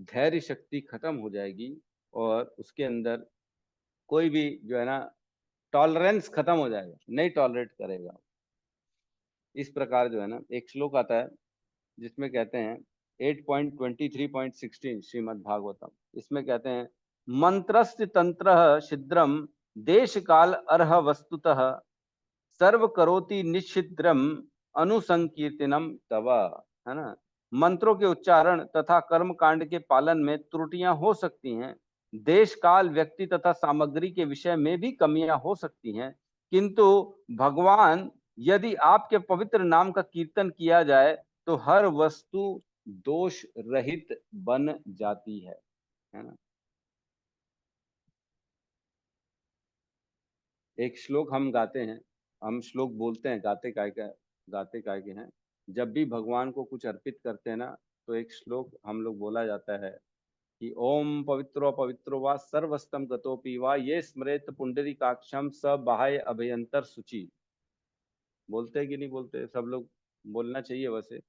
धैर्य शक्ति खत्म हो जाएगी, और उसके अंदर कोई भी जो है ना टॉलरेंस खत्म हो जाएगा, नहीं टॉलरेट करेगा। इस प्रकार जो है ना एक श्लोक आता है जिसमें कहते हैं 8.23.16 श्रीमद् भागवतम, इसमें कहते हैं मंत्रस्य तंत्र छिद्रम देश काल अर्ह वस्तुतः सर्व करोति निश्चिद्रम अनुसंकीर्तनम तव, है ना। मंत्रों के उच्चारण तथा कर्म कांड के पालन में त्रुटियां हो सकती हैं, देश काल व्यक्ति तथा सामग्री के विषय में भी कमियां हो सकती हैं, किंतु भगवान यदि आपके पवित्र नाम का कीर्तन किया जाए तो हर वस्तु दोष रहित बन जाती है ना। एक श्लोक हम गाते हैं, हम श्लोक बोलते हैं, गाते काय के हैं, जब भी भगवान को कुछ अर्पित करते हैं ना, तो एक श्लोक हम लोग बोला जाता है कि ओम पवित्रो पवित्रो वा सर्वस्तम गतोपि वा ये स्मरेत पुंडरीकाक्षम स बाह्य अभयंतर शुचि। बोलते हैं कि नहीं बोलते सब लोग? बोलना चाहिए वैसे।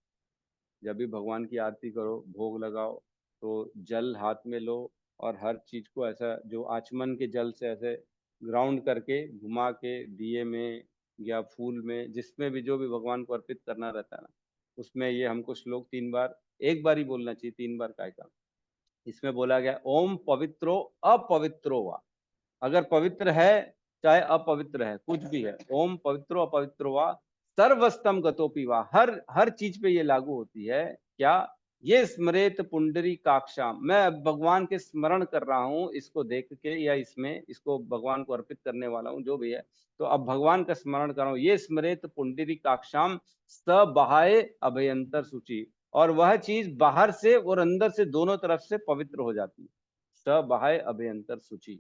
जब भी भगवान की आरती करो, भोग लगाओ, तो जल हाथ में लो, और हर चीज को ऐसा जो आचमन के जल से ऐसे ग्राउंड करके घुमा के दिए में या फूल में, जिसमें भी जो भी भगवान को अर्पित करना रहता है ना, उसमें ये हमको श्लोक 3 बार, एक बार ही बोलना चाहिए, 3 बार काय का। इसमें बोला गया ओम पवित्रो अपवित्रो वा, अगर पवित्र है चाहे अपवित्र है, कुछ भी है, ओम पवित्रो अपवित्रो वा सर्वस्तम गतोपि वा, हर चीज पे ये लागू होती है क्या? ये स्मरेत पुंडरी काक्षाम, मैं अब भगवान के स्मरण कर रहा हूँ इसको देख के, या इसमें इसको भगवान को अर्पित करने वाला हूँ, जो भी है। तो अब भगवान का स्मरण कर रहा हूँ। ये स्मरेत पुंडरी काक्षाम स बहाए अभयंतर सूची, और वह चीज बाहर से और अंदर से दोनों तरफ से पवित्र हो जाती है। स बहाए अभयंतर सूची,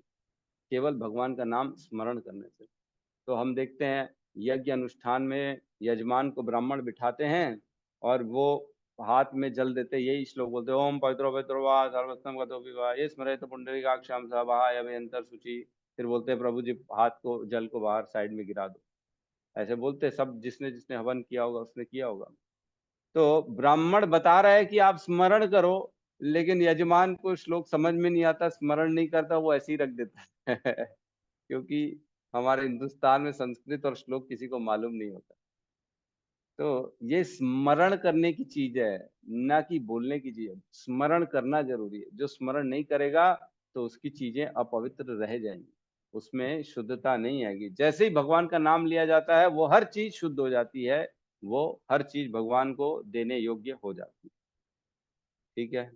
केवल भगवान का नाम स्मरण करने से। तो हम देखते हैं यज्ञ अनुष्ठान में यजमान को ब्राह्मण बिठाते हैं और वो हाथ में जल देते, यही श्लोक बोलते, ओम पवित्रो पवित्रो वा सर्वोत्तम गतो विवा ये स्मरेत पुंडरीकाक्षाम स बहाए अभयंतर सूची। फिर बोलते हैं प्रभु जी हाथ को, जल को बाहर साइड में गिरा दो, ऐसे बोलते सब, जिसने जिसने हवन किया होगा उसने किया होगा। तो ब्राह्मण बता रहा है कि आप स्मरण करो, लेकिन यजमान को श्लोक समझ में नहीं आता, स्मरण नहीं करता, वो ऐसे ही रख देता है क्योंकि हमारे हिंदुस्तान में संस्कृत और श्लोक किसी को मालूम नहीं होता। तो ये स्मरण करने की चीज है, ना कि बोलने की चीज है। स्मरण करना जरूरी है। जो स्मरण नहीं करेगा तो उसकी चीजें अपवित्र रह जाएंगी, उसमें शुद्धता नहीं आएगी। जैसे ही भगवान का नाम लिया जाता है वो हर चीज शुद्ध हो जाती है, वो हर चीज भगवान को देने योग्य हो जाती है। ठीक है,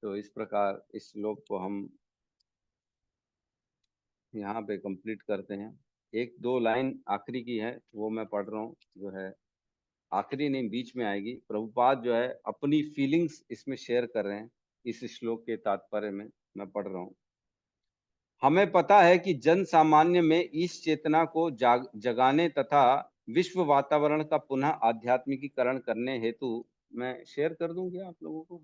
तो इस प्रकार इस श्लोक को हम यहाँ पे कंप्लीट करते हैं। एक दो लाइन आखिरी की है वो मैं पढ़ रहा हूँ, जो है आखिरी नहीं बीच में आएगी। प्रभुपाद जो है अपनी फीलिंग्स इसमें शेयर कर रहे हैं इस श्लोक के तात्पर्य में, मैं पढ़ रहा हूँ। हमें पता है कि जन सामान्य में इस चेतना को जगाने तथा विश्व वातावरण का पुनः आध्यात्मिकीकरण करने हेतु, मैं शेयर कर दूं क्या आप लोगों को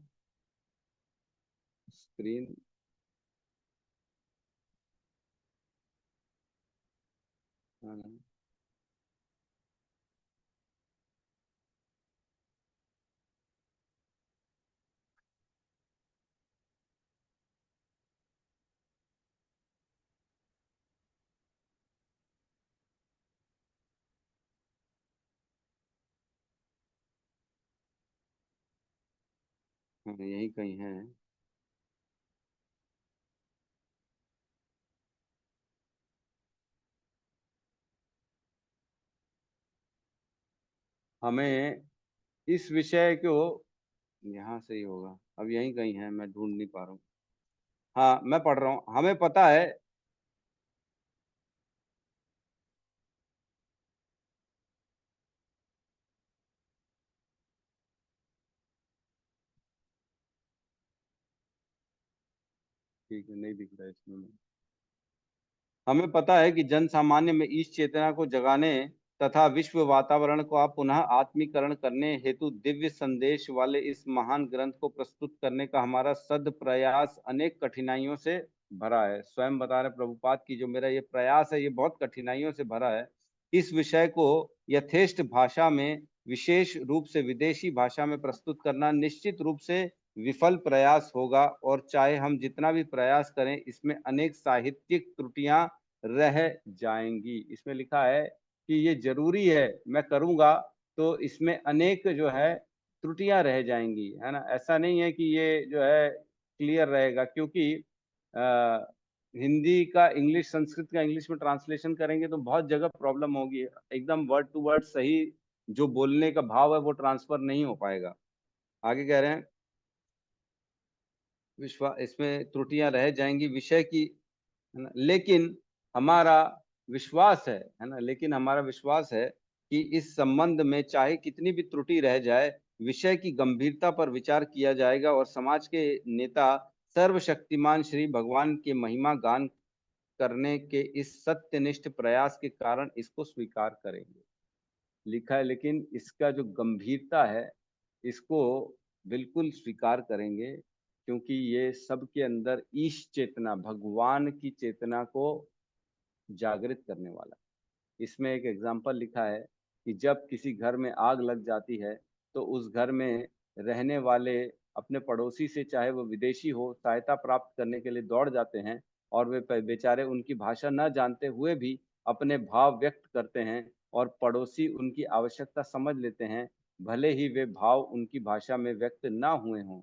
स्क्रीन? हाँ, यही कहीं है। हमें इस विषय को, यहाँ से ही होगा, अब यहीं कहीं है, मैं ढूंढ नहीं पा रहा हूँ। हाँ मैं पढ़ रहा हूँ। हमें पता है, ठीक है नहीं दिख रहा है इसमें। हमें पता है कि जन सामान्य में इस चेतना को जगाने तथा विश्व वातावरण को आप पुनः आत्मीकरण करने हेतु दिव्य संदेश वाले इस महान ग्रंथ को प्रस्तुत करने का हमारा सद प्रयास अनेक कठिनाइयों से भरा है। स्वयं बता रहे प्रभुपाद की जो मेरा ये प्रयास है ये बहुत कठिनाइयों से भरा है। इस विषय को यथेष्ट भाषा में, विशेष रूप से विदेशी भाषा में प्रस्तुत करना निश्चित रूप से विफल प्रयास होगा, और चाहे हम जितना भी प्रयास करें इसमें अनेक साहित्यिक त्रुटियां रह जाएंगी। इसमें लिखा है कि ये जरूरी है, मैं करूंगा तो इसमें अनेक जो है त्रुटियां रह जाएंगी, है ना। ऐसा नहीं है कि ये जो है क्लियर रहेगा, क्योंकि आ, हिंदी का इंग्लिश, संस्कृत का इंग्लिश में ट्रांसलेशन करेंगे तो बहुत जगह प्रॉब्लम होगी, एकदम वर्ड टू वर्ड सही जो बोलने का भाव है वो ट्रांसफर नहीं हो पाएगा। आगे कह रहे हैं विश्वास, इसमें त्रुटियां रह जाएंगी विषय की, है ना, लेकिन हमारा है ना, लेकिन हमारा विश्वास है कि इस संबंध में चाहे कितनी भी त्रुटि रह जाए, विषय की गंभीरता पर विचार किया जाएगा और समाज के नेता सर्वशक्तिमान श्री भगवान के महिमा गान करने के इस सत्यनिष्ठ प्रयास के कारण इसको स्वीकार करेंगे। लिखा है, लेकिन इसका जो गंभीरता है इसको बिल्कुल स्वीकार करेंगे, क्योंकि ये सबके अंदर ईश चेतना, भगवान की चेतना को जागृत करने वाला। इसमें एक एग्जाम्पल लिखा है कि जब किसी घर में आग लग जाती है तो उस घर में रहने वाले अपने पड़ोसी से, चाहे वो विदेशी हो, सहायता प्राप्त करने के लिए दौड़ जाते हैं, और वे बेचारे उनकी भाषा न जानते हुए भी अपने भाव व्यक्त करते हैं, और पड़ोसी उनकी आवश्यकता समझ लेते हैं, भले ही वे भाव उनकी भाषा में व्यक्त ना हुए हों।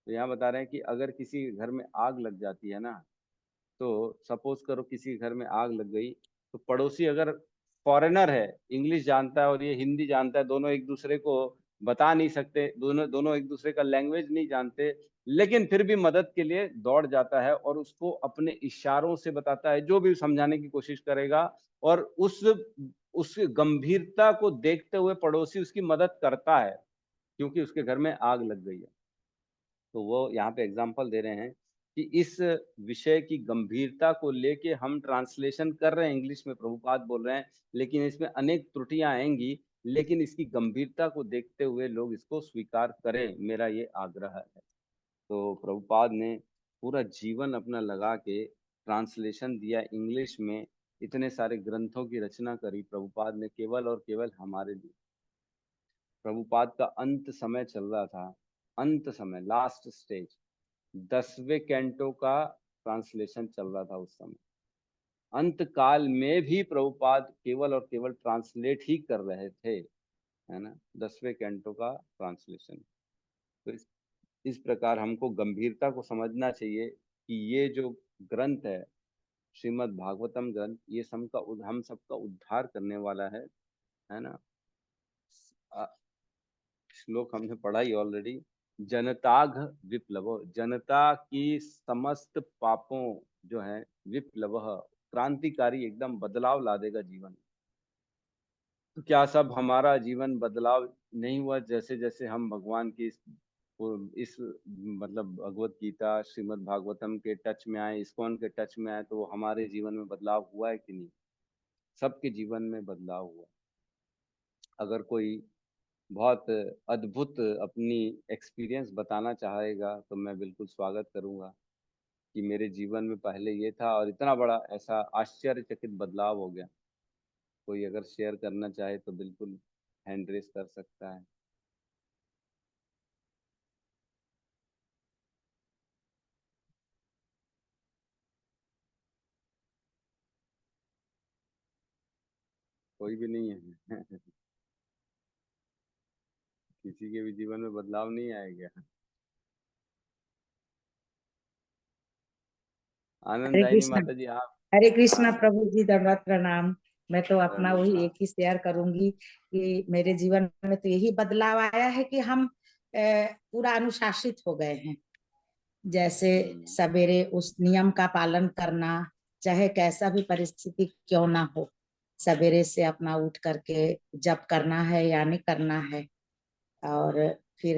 तो यहाँ बता रहे हैं कि अगर किसी घर में आग लग जाती है ना, तो सपोज करो किसी घर में आग लग गई, तो पड़ोसी अगर फॉरेनर है, इंग्लिश जानता है और ये हिंदी जानता है, दोनों एक दूसरे को बता नहीं सकते, दोनों दोनों एक दूसरे का लैंग्वेज नहीं जानते, लेकिन फिर भी मदद के लिए दौड़ जाता है और उसको अपने इशारों से बताता है, जो भी समझाने की कोशिश करेगा। और उस गंभीरता को देखते हुए पड़ोसी उसकी मदद करता है, क्योंकि उसके घर में आग लग गई है। तो वो यहाँ पे एग्जाम्पल दे रहे हैं कि इस विषय की गंभीरता को लेके हम ट्रांसलेशन कर रहे हैं, इंग्लिश में प्रभुपाद बोल रहे हैं, लेकिन इसमें अनेक त्रुटियां आएंगी, लेकिन इसकी गंभीरता को देखते हुए लोग इसको स्वीकार करें, मेरा ये आग्रह है। तो प्रभुपाद ने पूरा जीवन अपना लगा के ट्रांसलेशन दिया इंग्लिश में, इतने सारे ग्रंथों की रचना करी प्रभुपाद ने केवल और केवल हमारे लिए। प्रभुपाद का अंत समय चल रहा था, अंत समय, लास्ट स्टेज, 10वें कैंटो का ट्रांसलेशन चल रहा था उस समय। अंत काल में भी प्रभुपाद केवल और केवल ट्रांसलेट ही कर रहे थे, है ना, 10वें कैंटो का ट्रांसलेशन। तो इस प्रकार हमको गंभीरता को समझना चाहिए कि ये जो ग्रंथ है, श्रीमद् भागवतम ग्रंथ, ये हम सबका उद्धार करने वाला है ना। श्लोक हमने पढ़ा ही ऑलरेडी, जनताघ विप्लव, जनता की समस्त पापों जो है, विप्लव, क्रांतिकारी, एकदम बदलाव ला देगा जीवन में। तो क्या सब हमारा जीवन बदलाव नहीं हुआ? जैसे जैसे हम भगवान की इस मतलब भगवत गीता, श्रीमद् भागवतम के टच में आए, इस्कॉन के टच में आए, तो वो हमारे जीवन में बदलाव हुआ है कि नहीं? सबके जीवन में बदलाव हुआ। अगर कोई बहुत अद्भुत अपनी एक्सपीरियंस बताना चाहेगा तो मैं बिल्कुल स्वागत करूंगा कि मेरे जीवन में पहले ये था और इतना बड़ा ऐसा आश्चर्यचकित बदलाव हो गया। कोई अगर शेयर करना चाहे तो बिल्कुल हैंड रेस कर सकता है। कोई भी नहीं है? किसी के भी जीवन में बदलाव नहीं आएगा? हरे आनंदायनी कृष्णा। माता जी, आप? हरे कृष्णा हाँ, प्रभु जी, दंडवत प्रणाम। मैं तो अपना वही धन्यवाद। एक ही शेयर करूंगी कि मेरे जीवन में तो यही बदलाव आया है कि हम पूरा अनुशासित हो गए हैं। जैसे हम्म, सवेरे उस नियम का पालन करना, चाहे कैसा भी परिस्थिति क्यों ना हो, सवेरे से अपना उठ करके जप करना है या नहीं करना है। और फिर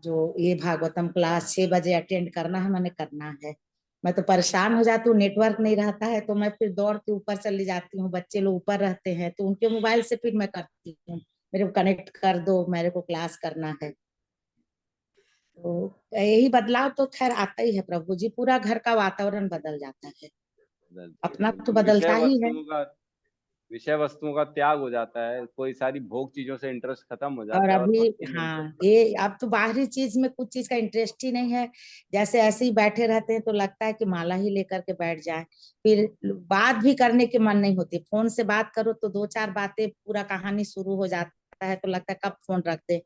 जो ये भागवतम क्लास 6 बजे अटेंड करना है, मैंने करना है। मैं तो परेशान हो जाती हूँ, नेटवर्क नहीं रहता है तो मैं फिर दौड़ के ऊपर चली जाती हूँ। बच्चे लोग ऊपर रहते हैं तो उनके मोबाइल से फिर मैं करती हूँ, मेरे को कनेक्ट कर दो, मेरे को क्लास करना है। तो यही बदलाव तो खैर आता ही है प्रभु जी, पूरा घर का वातावरण बदल जाता है। बदलती है अपना तो बिल्कुल। बदलता ही है। विषय वस्तुओं का त्याग हो जाता है, कोई सारी भोग चीजों से इंटरेस्ट खत्म हो और जाता है और अभी भक्ति में हाँ, इंटरेस्ट। ये अब तो बाहरी चीज में कुछ चीज का इंटरेस्ट ही नहीं है। जैसे ऐसे ही बैठे रहते हैं तो लगता है कि माला ही लेकर के बैठ जाए, फिर बात भी करने की मन नहीं होती। फोन से बात करो तो 2-4 बातें, पूरा कहानी शुरू हो जाता है तो लगता है कब फोन रख दे,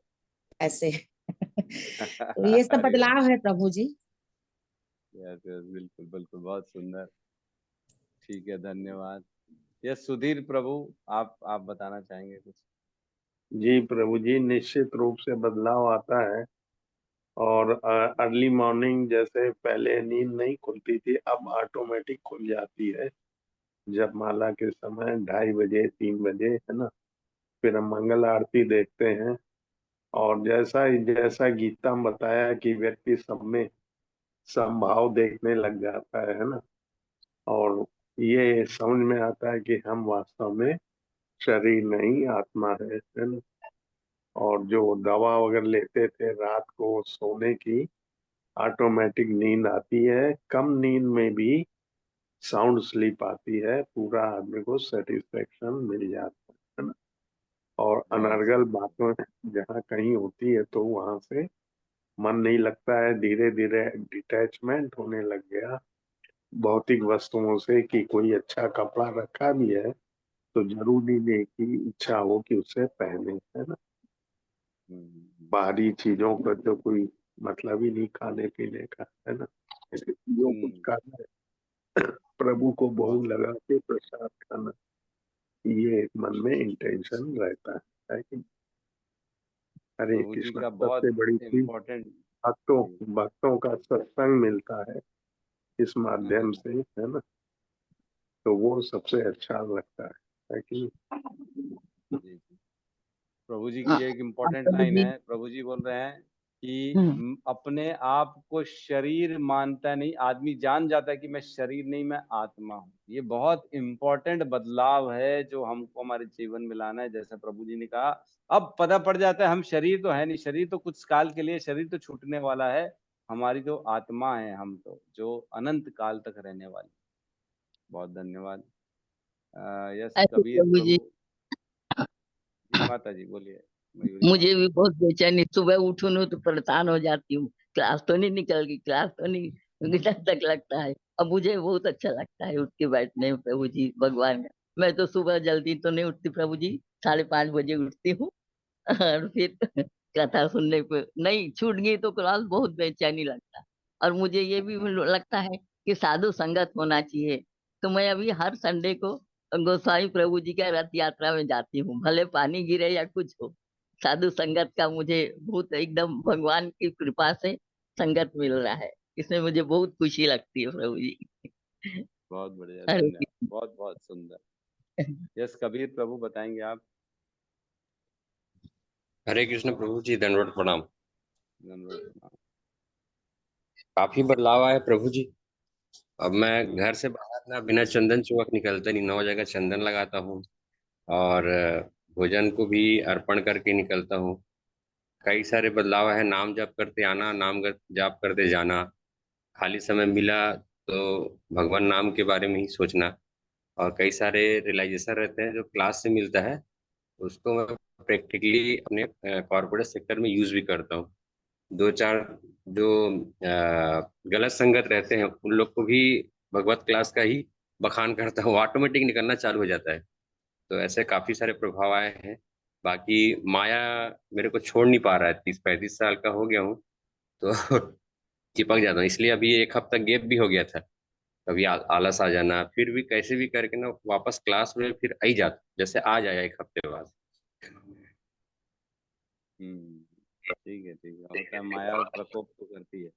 ऐसे। तो ये सब अरे वाह, बदलाव है प्रभु जी। यस यस, बिल्कुल बिल्कुल, बहुत सुंदर। ठीक है, धन्यवाद। यस, सुधीर प्रभु, आप बताना चाहेंगे कुछ? जी प्रभु जी, निश्चित रूप से बदलाव आता है। और अर्ली मॉर्निंग जैसे पहले नींद नहीं खुलती थी, अब ऑटोमेटिक खुल जाती है जब माला के समय 2:30 बजे 3 बजे, है ना। फिर हम मंगल आरती देखते हैं। और जैसा जैसा गीता में बताया कि व्यक्ति सब में समभाव देखने लग जाता है ना। और ये समझ में आता है कि हम वास्तव में शरीर नहीं, आत्मा है ना। और जो दवा वगैरह लेते थे रात को सोने की, ऑटोमेटिक नींद आती है। कम नींद में भी साउंड स्लीप आती है, पूरा आदमी को सेटिस्फेक्शन मिल जाता है ना। और बहुत अनर्गल सुंदर। बातों जहाँ कहीं होती है तो वहां से मन नहीं लगता है, धीरे धीरे डिटैचमेंट होने लग गया भौतिक वस्तुओं से। कि कोई अच्छा कपड़ा रखा भी है तो जरूरी नहीं कि इच्छा हो कि उसे पहने, है ना। हम्म, बाहरी चीजों का तो कोई मतलब ही नहीं खाने पीने का, है ना। जो कुछ हम्म, खाना है प्रभु को बहुत भोग लगा के प्रसाद खाना, ये एक मन में इंटेंशन रहता है कि हरे प्रभु जी कृष्ण। का सबसे बहुत बड़ी चीज इम्पोर्टेंट। भक्तों का सत्संग मिलता है इस माध्यम से, है ना। तो वो सबसे अच्छा लगता है कि जी जी। प्रभु जी हाँ, की एक इम्पोर्टेंट प्रभु लाइन जी। है। प्रभु जी बोल रहे हैं कि हम्म, अपने आप को शरीर मानता नहीं, आदमी जान जाता है कि मैं शरीर नहीं, मैं आत्मा हूँ। ये बहुत इम्पोर्टेंट बदलाव है जो हमको हमारे जीवन में लाना है। जैसा प्रभु जी ने कहा, अब पता पड़ जाता है हम शरीर तो है नहीं, शरीर तो कुछ काल के लिए, शरीर तो छूटने वाला है। हमारी जो आत्मा है, हम तो जो अनंत काल तक रहने वाली। बहुत धन्यवाद। यस ऐसे कबीर प्रभु जी, प्रभु जी। माता जी बोलिए। मयूरी मुझे माता। भी बहुत बेचैनी, सुबह उठूं न तो परेशान हो जाती हूँ। क्लास तो नहीं निकल गई, क्लास तो नहीं, क्योंकि तब तक लगता है। अब मुझे बहुत अच्छा लगता है उठ के बैठने में प्रभु जी भगवान का। मैं तो सुबह जल्दी तो नहीं उठती प्रभु जी, 5:30 बजे उठती हूँ। और फिर कथा सुनने पे नहीं छूट गई तो क्लास, बहुत बेचैनी लगता है। और मुझे ये भी लगता है कि साधु संगत होना चाहिए। तो मैं अभी हर संडे को गोसाई प्रभु जी का रथ यात्रा में जाती हूँ, भले पानी गिरे या कुछ हो। साधु संगत का मुझे बहुत एकदम भगवान की कृपा से संगत मिल रहा है, इसमें मुझे बहुत खुशी लगती है प्रभु जी। बहुत बढ़िया, हरे धन्यवाद, बहुत बहुत सुंदर। यस कबीर प्रभु बताएंगे आप। हरे कृष्ण प्रभु जी, दंडवत प्रणाम। धन्यवाद प्रणाम। काफी बदलाव आया प्रभु जी। अब मैं घर से बाहर ना बिना चंदन चौक निकलता नहीं, 9 जगह चंदन लगाता हूँ। और भोजन को भी अर्पण करके निकलता हूँ। कई सारे बदलाव है। नाम जप करते आना, जाप करते जाना। खाली समय मिला तो भगवान नाम के बारे में ही सोचना। और कई सारे रियलाइजेशन रहते हैं जो क्लास से मिलता है, उसको मैं प्रैक्टिकली अपने कॉर्पोरेट सेक्टर में यूज भी करता हूँ। 2-4 जो गलत संगत रहते हैं उन लोग को भी भगवत क्लास का ही बखान करता हूँ, ऑटोमेटिक निकलना चालू हो जाता है। तो ऐसे काफी सारे प्रभाव आए हैं। बाकी माया मेरे को छोड़ नहीं पा रहा है, 30-35 साल का हो गया हूँ तो चिपक जाता हूँ। इसलिए अभी 1 हफ्ता गैप भी हो गया था। कभी आलस आ जाना, फिर भी कैसे भी करके ना वापस क्लास में फिर आ ही जाता, जैसे आज आया 1 हफ्ते बाद। ठीक है ठीक है, होता है, माया प्रकोप तो करती है।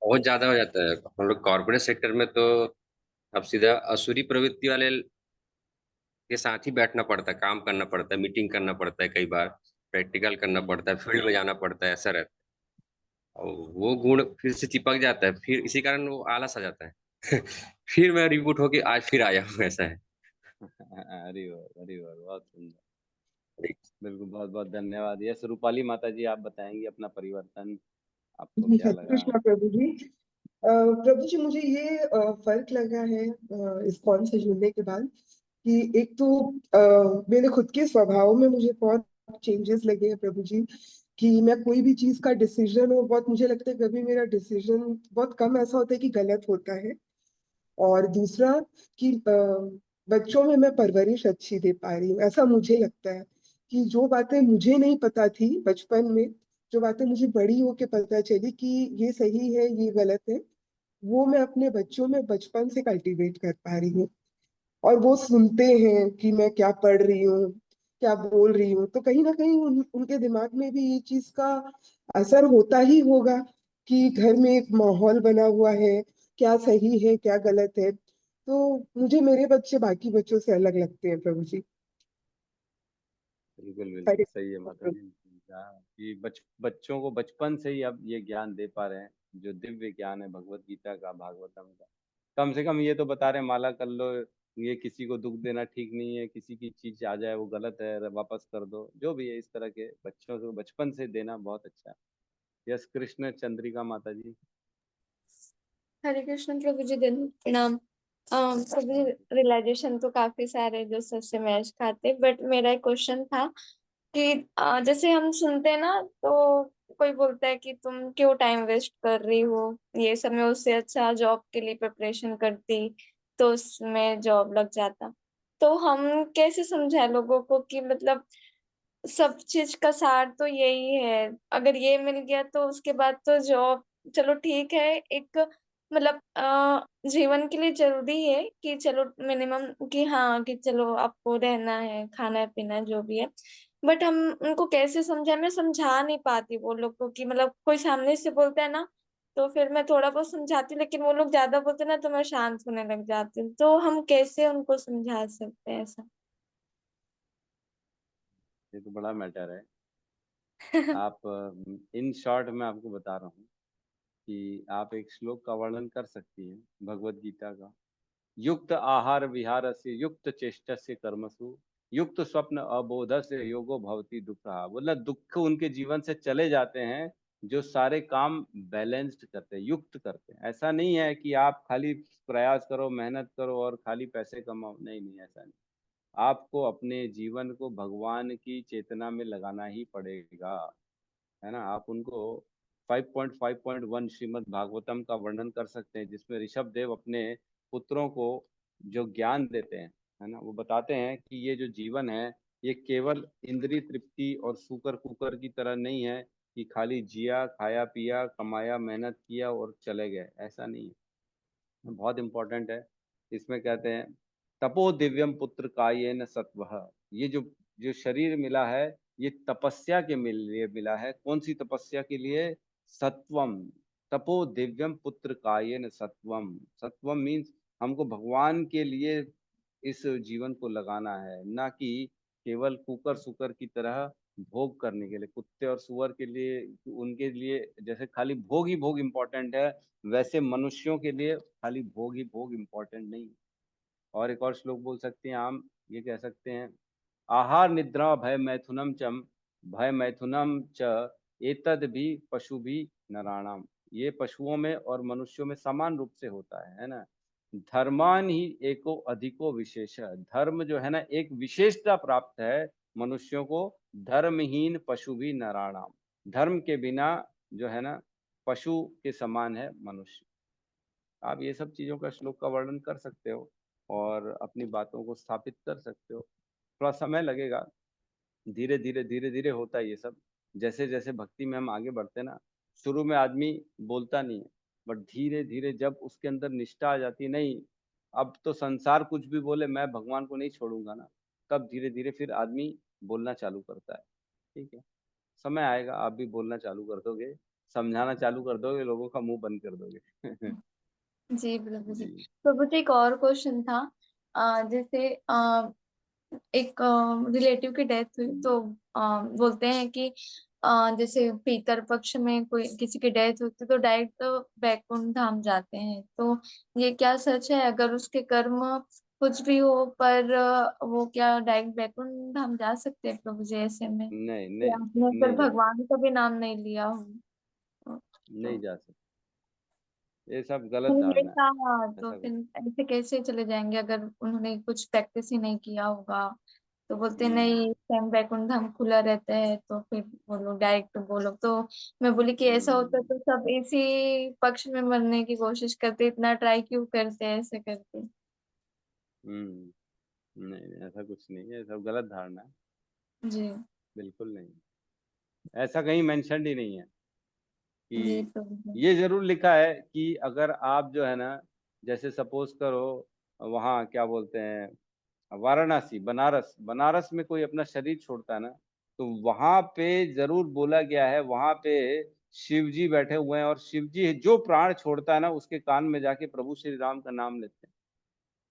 बहुत ज्यादा हो जाता है। हम लोग कॉर्पोरेट सेक्टर में तो अब सीधा असुरी प्रवृत्ति वाले के साथ ही बैठना पड़ता है, काम करना पड़ता है, मीटिंग करना पड़ता है, कई बार प्रैक्टिकल करना पड़ता है, फील्ड में जाना पड़ता है, ऐसा रहता है। और वो गुण फिर से चिपक जाता है, फिर इसी कारण वो आलस आ जाता है फिर मैं रिबूट होके आज फिर आया हूँ, ऐसा है। हरि बोल हरि बोल, बहुत सुंदर। बिल्कुल, बहुत बहुत धन्यवाद। यस रूपाली माता जी, आप बताएंगे अपना परिवर्तन, आपको जी, क्या हरे लगा। कृष्णा प्रभु जी। प्रभु जी, मुझे ये फर्क लगा है इस्कॉन से जुड़ने के बाद कि एक तो मेरे खुद के स्वभाव में मुझे बहुत चेंजेस लगे हैं प्रभु जी। कि मैं कोई भी चीज का डिसीजन हो, बहुत मुझे लगता है कभी मेरा डिसीजन बहुत कम ऐसा होता है कि गलत होता है। और दूसरा कि बच्चों में मैं परवरिश अच्छी दे पा रही हूँ, ऐसा मुझे लगता है। कि जो बातें मुझे नहीं पता थी बचपन में, जो बातें मुझे बड़ी होके पता चली कि ये सही है ये गलत है, वो मैं अपने बच्चों में बचपन से कल्टीवेट कर पा रही हूँ। और वो सुनते हैं कि मैं क्या पढ़ रही हूँ, क्या बोल रही हूँ, तो कहीं ना कहीं उनके दिमाग में भी ये चीज का असर होता ही होगा कि घर में एक माहौल बना हुआ है, क्या सही है क्या गलत है। तो मुझे मेरे बच्चे बाकी बच्चों से अलग लगते हैं प्रभु जी। बिल्कुल बिल्कुल हरे सही है कृष्णा माता प्रभु। जी। कि बच्चों को बचपन से ही अब ये ज्ञान दे पा रहे हैं, जो दिव्य ज्ञान है भगवत गीता का, भागवतम का। कम से कम ये तो बता रहे हैं, माला कर लो, ये किसी को दुख देना ठीक नहीं है, किसी की चीज आ जाए वो गलत है, वापस कर दो, जो भी है इस तरह के बच्चों को बचपन से देना बहुत अच्छा है। यस कृष्ण चंद्रिका माता जी। हरे कृष्ण प्रभु जी, दिन प्रणाम। प्रभु जी, रियलाइजेशन तो काफी सारे जो सच मैच खाते, बट मेरा एक क्वेश्चन था कि जैसे हम सुनते हैं ना, तो कोई बोलता है कि तुम क्यों टाइम वेस्ट कर रही हो, ये सब में उससे अच्छा जॉब के लिए प्रिपरेशन करती तो उसमें जॉब लग जाता। तो हम कैसे समझाए लोगों को कि मतलब सब चीज का सार तो यही है, अगर ये मिल गया तो उसके बाद तो जॉब चलो ठीक है, एक मतलब जीवन के लिए जरूरी है कि चलो मिनिमम कि हाँ कि चलो आपको रहना है, खाना पीना जो भी है, बट हम उनको कैसे समझाए, मैं समझा नहीं पाती वो लोग को कि मतलब कोई सामने से बोलता है ना तो फिर मैं थोड़ा बहुत समझाती हूँ, लेकिन वो लोग ज्यादा बोलते हैं ना तो मैं शांत होने लग जाती हूँ। तो हम कैसे उनको समझा सकते हैं ऐसा? ये तो बड़ा मैटर है। आप इन शॉर्ट में आपको बता रहा हूँ कि आप एक श्लोक का वर्णन कर सकती हैं भगवत गीता का। युक्त आहार विहारस्य युक्त चेष्टस्य कर्मसु युक्त स्वप्न अबोधस्य योगो भवति दुःखः। बोला दुख उनके जीवन से चले जाते हैं जो सारे काम बैलेंस्ड करते हैं, युक्त करते हैं। ऐसा नहीं है कि आप खाली प्रयास करो, मेहनत करो और खाली पैसे कमाओ, नहीं नहीं, ऐसा नहीं। आपको अपने जीवन को भगवान की चेतना में लगाना ही पड़ेगा, है ना। आप उनको 5.5.1 श्रीमद् भागवतम का वर्णन कर सकते हैं, जिसमें ऋषभ देव अपने पुत्रों को जो ज्ञान देते हैं, है ना, वो बताते हैं कि ये जो जीवन है ये केवल इंद्रिय तृप्ति और सूकर कुकर की तरह नहीं है कि खाली जिया, खाया पिया, कमाया, मेहनत किया और चले गए, ऐसा नहीं है। बहुत इंपॉर्टेंट है। इसमें कहते हैं तपो दिव्यम पुत्र कायेन सत्वः। ये जो जो शरीर मिला है ये तपस्या के लिए मिला है। कौन सी तपस्या के लिए? सत्वम। तपो दिव्यम पुत्र कायेन सत्वम। सत्वम मीन्स हमको भगवान के लिए इस जीवन को लगाना है, ना कि केवल कुकर सुकर की तरह भोग करने के लिए। कुत्ते और सुअर के लिए, उनके लिए जैसे खाली भोग ही भोग इम्पोर्टेंट है, वैसे मनुष्यों के लिए खाली भोग ही भोग इम्पोर्टेंट नहीं। और एक और श्लोक बोल सकते हैं हम, ये कह सकते हैं आहार निद्रा भय मैथुनम चम भय मैथुनम च एतद भी पशु भी नराणाम। ये पशुओं में और मनुष्यों में समान रूप से होता है ना। धर्मान ही एको अधिको विशेष। धर्म जो है ना एक विशेषता प्राप्त है मनुष्यों को, धर्महीन पशु भी नराणाम। धर्म के बिना जो है ना पशु के समान है मनुष्य। आप ये सब चीजों का श्लोक का वर्णन कर सकते हो और अपनी बातों को स्थापित कर सकते हो। थोड़ा समय लगेगा, धीरे धीरे धीरे धीरे होता है ये सब। जैसे जैसे भक्ति में हम आगे बढ़ते हैं ना, शुरू में आदमी बोलता नहीं है, बट धीरे धीरे जब उसके अंदर निष्ठा आ जाती है, नहीं अब तो संसार कुछ भी बोले मैं भगवान को नहीं छोड़ूंगा ना, तब धीरे धीरे फिर आदमी बोलना चालू करता है। ठीक है, समय आएगा, आप भी बोलना चालू कर दोगे, समझाना चालू कर दोगे, लोगों का मुंह बंद कर दोगे। जी प्रभु जी। जी। प्रभु जी एक और क्वेश्चन था। जैसे एक रिलेटिव की डेथ हुई तो बोलते हैं कि जैसे पितर पक्ष में कोई किसी की डेथ होती तो डायरेक्ट बैकुंठ धाम जाते हैं, तो ये क्या सच है? अगर उसके कर्म कुछ भी हो पर वो क्या डायरेक्ट बैकुंठ धाम जा सकते हैं प्रभु जी ऐसे में? नहीं या नहीं, आपने फिर नहीं जा भगवान का भी नाम नहीं लिया हो नहीं तो जा सकते, ये सब गलत मैंने यही धारणा है। कहा, तो ऐसा फिर कुछ ऐसे कैसे चले जाएंगे अगर उन्होंने कुछ प्रैक्टिस ही नहीं किया होगा? तो बोलते हम्म नहीं, स्वयं वैकुंठ धाम खुला रहता है तो फिर वो लोग डायरेक्ट वो लोग तो। मैं बोली कि ऐसा होता हम्म तो सब इसी पक्ष में मरने की कोशिश करते, इतना ट्राई क्यों करते हैं ऐसे करके? नहीं नहीं, ऐसा कुछ नहीं है, ये सब गलत धारणा है। जी। बिल्कुल नहीं, ऐसा कहीं मेंशन ही नहीं है जी कि। प्रभु जी। ये जरूर लिखा है कि अगर आप जो है ना, जैसे सपोज करो वहाँ क्या बोलते हैं, वाराणसी, बनारस, बनारस में कोई अपना शरीर छोड़ता है ना, तो वहां पे जरूर बोला गया है, वहां पे शिव जी बैठे हुए हैं और शिव जी जो प्राण छोड़ता है ना उसके कान में जाके प्रभु श्री राम का नाम लेते हैं,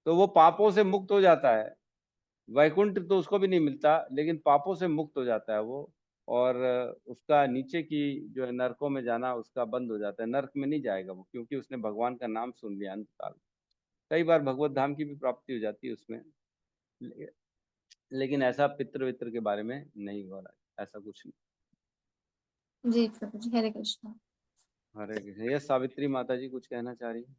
तो वो पापों से मुक्त हो जाता है। वैकुंठ तो उसको भी नहीं मिलता, लेकिन पापों से मुक्त हो जाता है वो। और उसका नीचे की जो है नरकों में जाना उसका बंद हो जाता है, नरक में नहीं जाएगा वो, क्योंकि उसने भगवान का नाम सुन लिया अंतकाल। कई बार भगवत धाम की भी प्राप्ति हो जाती है उसमें, लेकिन ऐसा पितृ वित्र के बारे में नहीं हो रहा है, ऐसा कुछ नहीं। जी प्रभु जी, हरे कृष्णा। हरे कृष्ण। ये सावित्री माता जी कुछ कहना चाह रही है?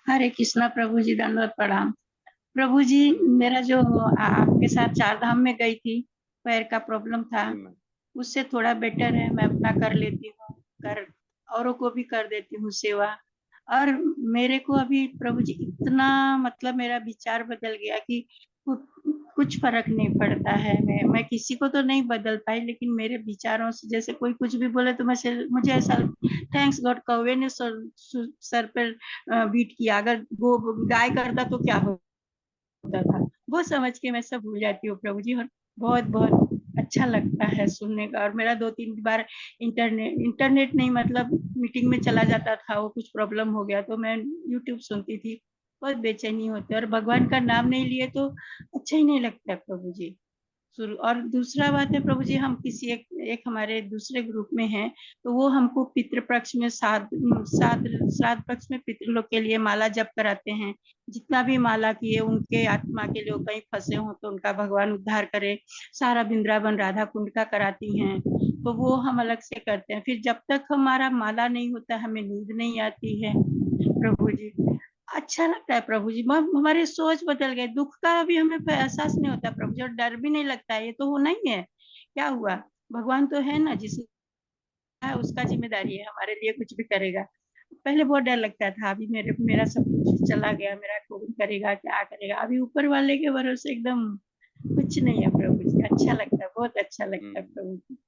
हरे कृष्णा प्रभु जी, दंडवत प्रणाम। प्रभु जी, मेरा जो आपके साथ चार धाम में गई थी, पैर का प्रॉब्लम था, जी मैम। उससे थोड़ा बेटर है। मैं अपना कर लेती हूँ, कर औरों को भी कर देती हूँ सेवा। और मेरे को अभी प्रभु जी इतना मतलब मेरा विचार बदल गया कि कुछ फर्क नहीं पड़ता है। मैं किसी को तो नहीं बदल पाई, लेकिन मेरे विचारों से जैसे कोई कुछ भी बोले तो मुझे ऐसा थैंक्स गॉड, कौवे ने सर पर बीट किया, अगर वो गाय करता तो क्या होता था, वो समझ के मैं सब भूल जाती हूँ प्रभु जी। और बहुत बहुत अच्छा लगता है सुनने का। और मेरा 2-3 बार इंटरनेट नहीं, मतलब मीटिंग में चला जाता था, वो कुछ प्रॉब्लम हो गया तो मैं यूट्यूब सुनती थी। बहुत बेचैनी होती है और भगवान का नाम नहीं लिए तो अच्छा ही नहीं लगता प्रभु जी। और दूसरा बात है प्रभु जी, हम किसी एक हमारे दूसरे ग्रुप में हैं, तो वो हमको पितृ पक्ष में श्राद्ध पक्ष में पितृ लोग के लिए माला जप कराते हैं। जितना भी माला किए उनके आत्मा के लिए कहीं फंसे हो तो उनका भगवान उद्धार करे। सारा वृंदावन राधा कुंड का कराती हैं, तो वो हम अलग से करते हैं। फिर जब तक हमारा माला नहीं होता हमें नींद नहीं आती है प्रभु जी। अच्छा लगता है प्रभु जी, हमारी सोच बदल गई, दुख का अभी हमें एहसास नहीं होता प्रभु जी, और डर भी नहीं लगता है, ये तो होना ही है, क्या हुआ, भगवान तो है ना, जिसका है उसका जिम्मेदारी है, हमारे लिए कुछ भी करेगा। पहले बहुत डर लगता था, अभी मेरा सब कुछ चला गया, मेरा कौन करेगा क्या करेगा, अभी ऊपर वाले के भरोसे एकदम कुछ नहीं है प्रभु जी। अच्छा लगता है, बहुत अच्छा लगता है प्रभु जी।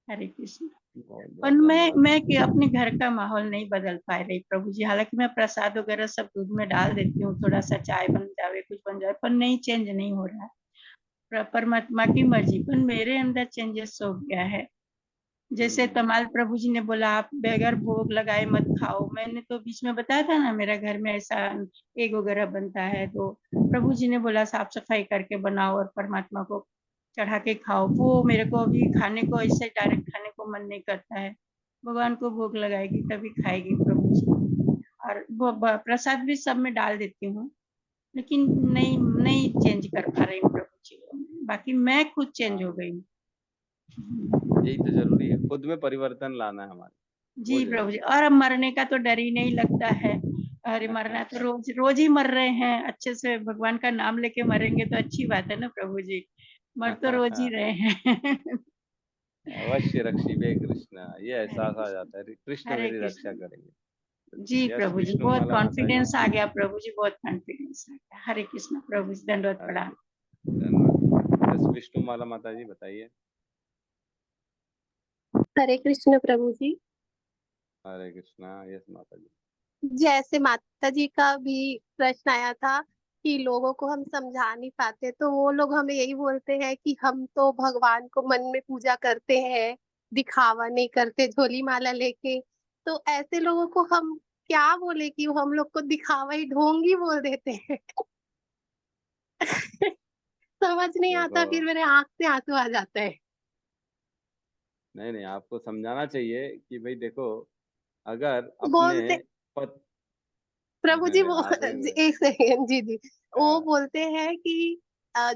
हरे कृष्ण। बहुत पर बहुत धन्यवाद। मैं कि अपने घर का माहौल नहीं बदल पा रही प्रभु जी। हालांकि मैं प्रसाद वगैरह सब दूध में डाल देती हूँ, थोड़ा सा चाय बन जावे कुछ बन जाए, पर नहीं, चेंज नहीं हो रहा है। परमात्मा की मर्जी, पर मेरे अंदर चेंजेस हो गया है। जैसे तमाल प्रभु जी ने बोला आप बगैर भोग लगाए मत खाओ, मैंने तो बीच में बताया था ना, मेरा घर में ऐसा एग वगैरह बनता है, तो प्रभु जी ने बोला साफ सफाई करके बनाओ और परमात्मा को चढ़ा के खाओ। वो मेरे को अभी खाने को, ऐसे डायरेक्ट खाने को मन नहीं करता है, भगवान को भोग लगाएगी तभी खाएगी प्रभु जी। और वो प्रसाद भी सब में डाल देती हूँ, लेकिन नहीं नहीं चेंज कर पा रही हूँ प्रभु जी। बाकी मैं खुद चेंज हो गई हूँ। यही तो जरूरी है, खुद में परिवर्तन लाना है हमारे, जी प्रभु जी। और अब मरने का तो डर ही नहीं लगता है। अरे मरना तो रोज रोज ही मर रहे हैं, अच्छे से भगवान का नाम लेके मरेंगे तो अच्छी बात है ना प्रभु जी, मर तो रोज ही रहे हैं। अवश्य रक्षिबे कृष्णा, ये हरे एहसास आ कृष्ण। जाता है कृष्ण हरे मेरी रक्षा कृष्ण। करेंगे। जी यस प्रभु जी, विष्णु बहुत माला माता जी। कॉन्फिडेंस आ गया प्रभु जी, बहुत कॉन्फिडेंस आ गया। हरे कृष्ण प्रभु जी, दंडवत हरे प्रणाम। कृष्ण, धन्यवाद। यस विष्णु माला माता जी बताइए। हरे कृष्ण प्रभु जी। हरे कृष्णा। यस माता जी। जैसे माता जी का भी प्रश्न आया था कि लोगों को हम समझा नहीं पाते, तो वो लोग हमें यही बोलते हैं कि हम तो भगवान को मन में पूजा करते हैं, दिखावा नहीं करते झोली माला लेके। तो ऐसे लोगों को हम क्या बोले कि वो हम लोग को दिखावा ही ढोंगी बोल देते हैं। समझ नहीं देखो, आता, फिर मेरे आंख से आंसू आ जाता है। नहीं नहीं, आपको समझाना चाहिए कि भाई देखो, अगर अपने बोलते पत प्रभु जी वो आगे एक सेकेंड जी जी, वो हाँ, बोलते हैं कि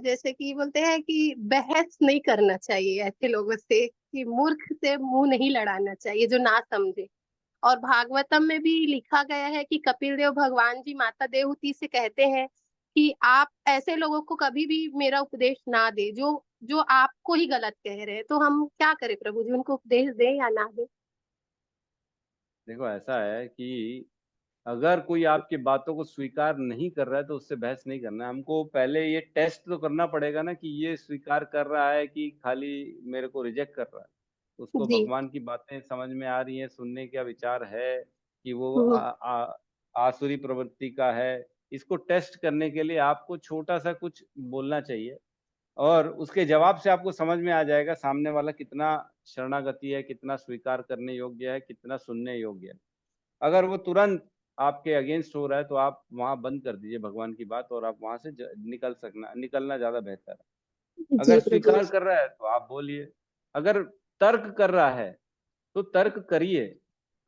जैसे कि बोलते हैं कि बहस नहीं करना चाहिए ऐसे लोगों से, कि मूर्ख से मुंह नहीं लड़ाना चाहिए जो ना समझे। और भागवतम में भी लिखा गया है कि कपिल देव भगवान जी माता देवहूति से कहते हैं कि आप ऐसे लोगों को कभी भी मेरा उपदेश ना दे जो जो आपको ही गलत कह रहे हैं। तो हम क्या करें प्रभु जी, उनको उपदेश दें या ना दें? देखो ऐसा है कि अगर कोई आपकी बातों को स्वीकार नहीं कर रहा है तो उससे बहस नहीं करना है। हमको पहले ये टेस्ट तो करना पड़ेगा ना कि ये स्वीकार कर रहा है कि खाली मेरे को रिजेक्ट कर रहा है। उसको जी। भगवान की बातें समझ में आ रही हैं, सुनने का विचार है कि वो हम्म। आसुरी प्रवृत्ति का है। इसको टेस्ट करने के लिए आपको छोटा सा कुछ बोलना चाहिए और उसके जवाब से आपको समझ में आ जाएगा सामने वाला कितना शरणागति है, कितना स्वीकार करने योग्य है, कितना सुनने योग्य है। अगर वो तुरंत आपके अगेंस्ट हो रहा है तो आप वहां बंद कर दीजिए भगवान की बात और आप वहां से निकलना ज्यादा बेहतर है। अगर जी प्रभु स्वीकार जी। कर रहा है तो आप बोलिए। अगर तर्क कर रहा है तो तर्क करिए।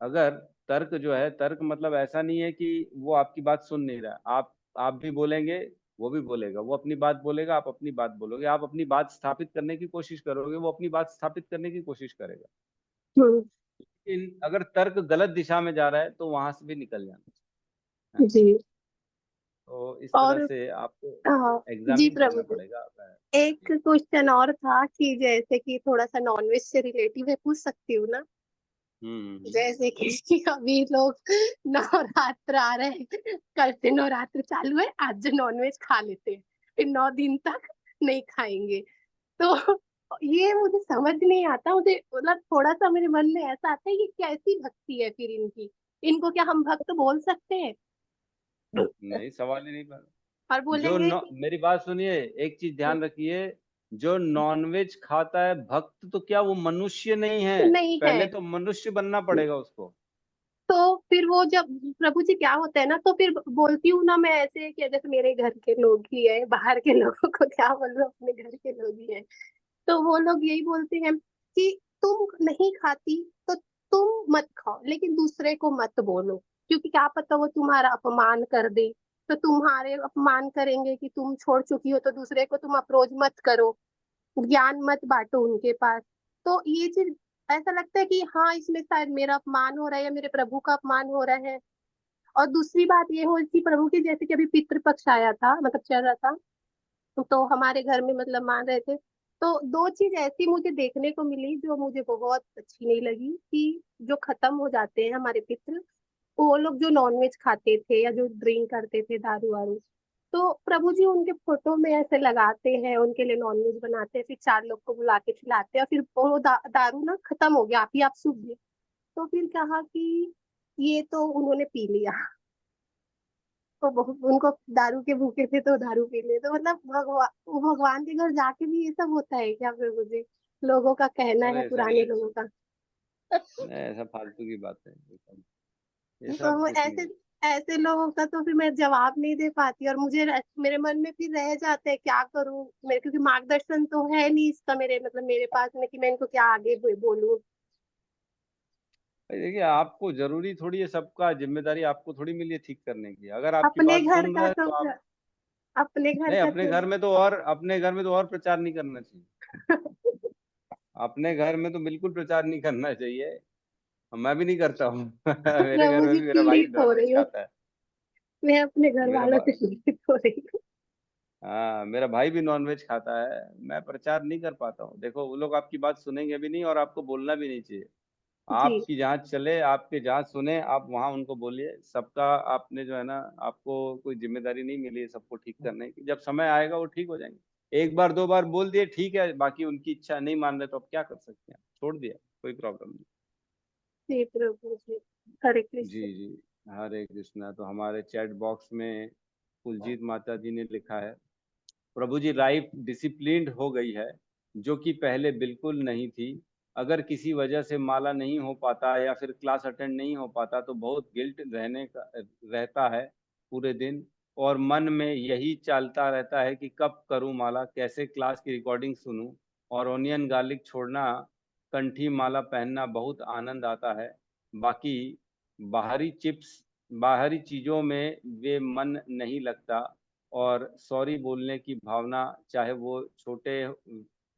अगर तर्क जो है, तर्क मतलब ऐसा नहीं है कि वो आपकी बात सुन नहीं रहा, आप भी बोलेंगे, वो भी बोलेगा, वो अपनी बात बोलेगा, आप अपनी बात बोलोगे, आप अपनी बात स्थापित करने की कोशिश करोगे, वो अपनी बात स्थापित करने की कोशिश करेगा। हम्म। लेकिन अगर तर्क गलत दिशा में जा रहा है तो वहां से भी निकल जाना है। जी। तो इस तरह और से आपको जी एग्जामिन प्रभु करना जी, पड़ेगा। एक क्वेश्चन और था कि जैसे कि थोड़ा सा नॉनवेज से रिलेटिव है, पूछ सकती हूँ ना? हम्म। जैसे कि अभी लोग नवरात्र आ रहे हैं, कल से नवरात्र चालू है, आज नॉनवेज खा लेते हैं, फिर 9 दिन तक नहीं खाएंगे। तो ये मुझे समझ नहीं आता, मुझे मतलब थोड़ा सा मेरे मन में ऐसा आता है कि कैसी भक्ति है फिर इनकी, इनको क्या हम भक्त बोल सकते हैं? नहीं, सवाल ही नहीं। और बोलेंगे कि मेरी बात सुनिए, एक चीज ध्यान रखिए, जो नॉनवेज खाता है भक्त, तो क्या वो मनुष्य नहीं है? नहीं पहले है। तो मनुष्य बनना पड़ेगा उसको। तो फिर वो जब प्रभु जी क्या होता है ना, तो फिर बोलती हूँ ना मैं ऐसे कि जैसे मेरे घर के लोग ही है, बाहर के लोगों को क्या बोल रहा हूँ, अपने घर के लोग ही है। तो वो लोग यही बोलते हैं कि तुम नहीं खाती तो तुम मत खाओ, लेकिन दूसरे को मत बोलो, क्योंकि क्या पता वो तुम्हारा अपमान कर दे। तो तुम्हारे अपमान करेंगे कि तुम छोड़ चुकी हो, तो दूसरे को तुम अप्रोच मत करो, ज्ञान मत बांटो उनके पास। तो ये चीज ऐसा लगता है कि हाँ, इसमें शायद मेरा अपमान हो रहा है या मेरे प्रभु का अपमान हो रहा है। और दूसरी बात ये हो कि प्रभु की, जैसे कि अभी पितृपक्ष आया था, मतलब चल रहा था, तो हमारे घर में मतलब मान रहे थे। तो दो चीज ऐसी मुझे देखने को मिली जो मुझे बहुत अच्छी नहीं लगी, कि जो खत्म हो जाते हैं हमारे पितृ, वो लोग जो नॉनवेज खाते थे या जो ड्रिंक करते थे, दारू वारू, तो प्रभु जी उनके फोटो में ऐसे लगाते हैं, उनके लिए नॉनवेज बनाते हैं, फिर 4 लोग को बुला के खिलाते हैं, और फिर वो दारू ना खत्म हो गया, आप ही आप सूख गए। तो फिर कहा कि ये तो उन्होंने पी लिया, तो उनको दारू के भूखे थे तो दारू पी लिए। तो मतलब भगवान के घर जाके भी ये सब होता है क्या प्रभु जी? लोगों का कहना है, अरे सब, पुराने लोगों का। ऐसा फालतू की बात है ये तो सब वो कुछ नहीं ऐसे है। ऐसे लोगों का तो फिर मैं जवाब नहीं दे पाती, और मुझे मेरे मन में फिर रह जाता है क्या करूं मैं, क्योंकि मार्गदर्शन तो है नहीं इसका मेरे मतलब मेरे पास में, कि मैं इनको क्या आगे बोलूं। भाई देखिए, आपको जरूरी थोड़ी है, सबका जिम्मेदारी आपको थोड़ी मिली है ठीक करने की। अगर आपकी अपने बात घर सुन रहे का हैं तो तो आप, अपने घर नहीं, का अपने तो घर में तो और, अपने घर में तो और प्रचार नहीं करना चाहिए। अपने घर में तो बिल्कुल प्रचार नहीं करना चाहिए। मैं भी नहीं करता हूँ। मेरे घर प्रभु में जी भी मेरा भाई पीड़ित हो नॉनवेज रही हूँ, खाता है। मैं अपने घर मेरा वालों भा... से पीड़ित हो रही हूँ। हाँ, मेरा भाई भी नॉनवेज खाता है। मैं प्रचार नहीं कर पाता हूँ। देखो, वो लोग आपकी बात सुनेंगे भी नहीं और आपको बोलना भी नहीं चाहिए। जी आपकी जहाँ चले, आपके जहाँ सुने, आप वहाँ उनको बोलिए। सबका आपने जो है ना, आपको कोई जिम्मेदारी नहीं मिली है सबको ठीक करने की। जब समय आएगा वो ठीक हो जाएंगे। एक बार दो बार बोल दिए ठीक है, बाकी उनकी इच्छा नहीं मान रहे तो अब क्या कर सकते हैं, छोड़ दिया, कोई प्रॉब्लम नहीं। जी प्रभु जी, हरे जी कृष्ण। जी, हरे कृष्णा। तो हमारे चैट बॉक्स में कुलजीत माता जी ने लिखा है, प्रभु जी लाइफ डिसिप्लिन्ड हो गई है, जो कि पहले बिल्कुल नहीं थी। अगर किसी वजह से माला नहीं हो पाता या फिर क्लास अटेंड नहीं हो पाता तो बहुत गिल्ट रहता है पूरे दिन, और मन में यही चलता रहता है कि कब करूं माला, कैसे क्लास की रिकॉर्डिंग सुनूं। और ओनियन गार्लिक छोड़ना, कंठी माला पहनना बहुत आनंद आता है। बाकी बाहरी चिप्स, बाहरी चीज़ों में वे मन नहीं लगता। और सॉरी बोलने की भावना, चाहे वो छोटे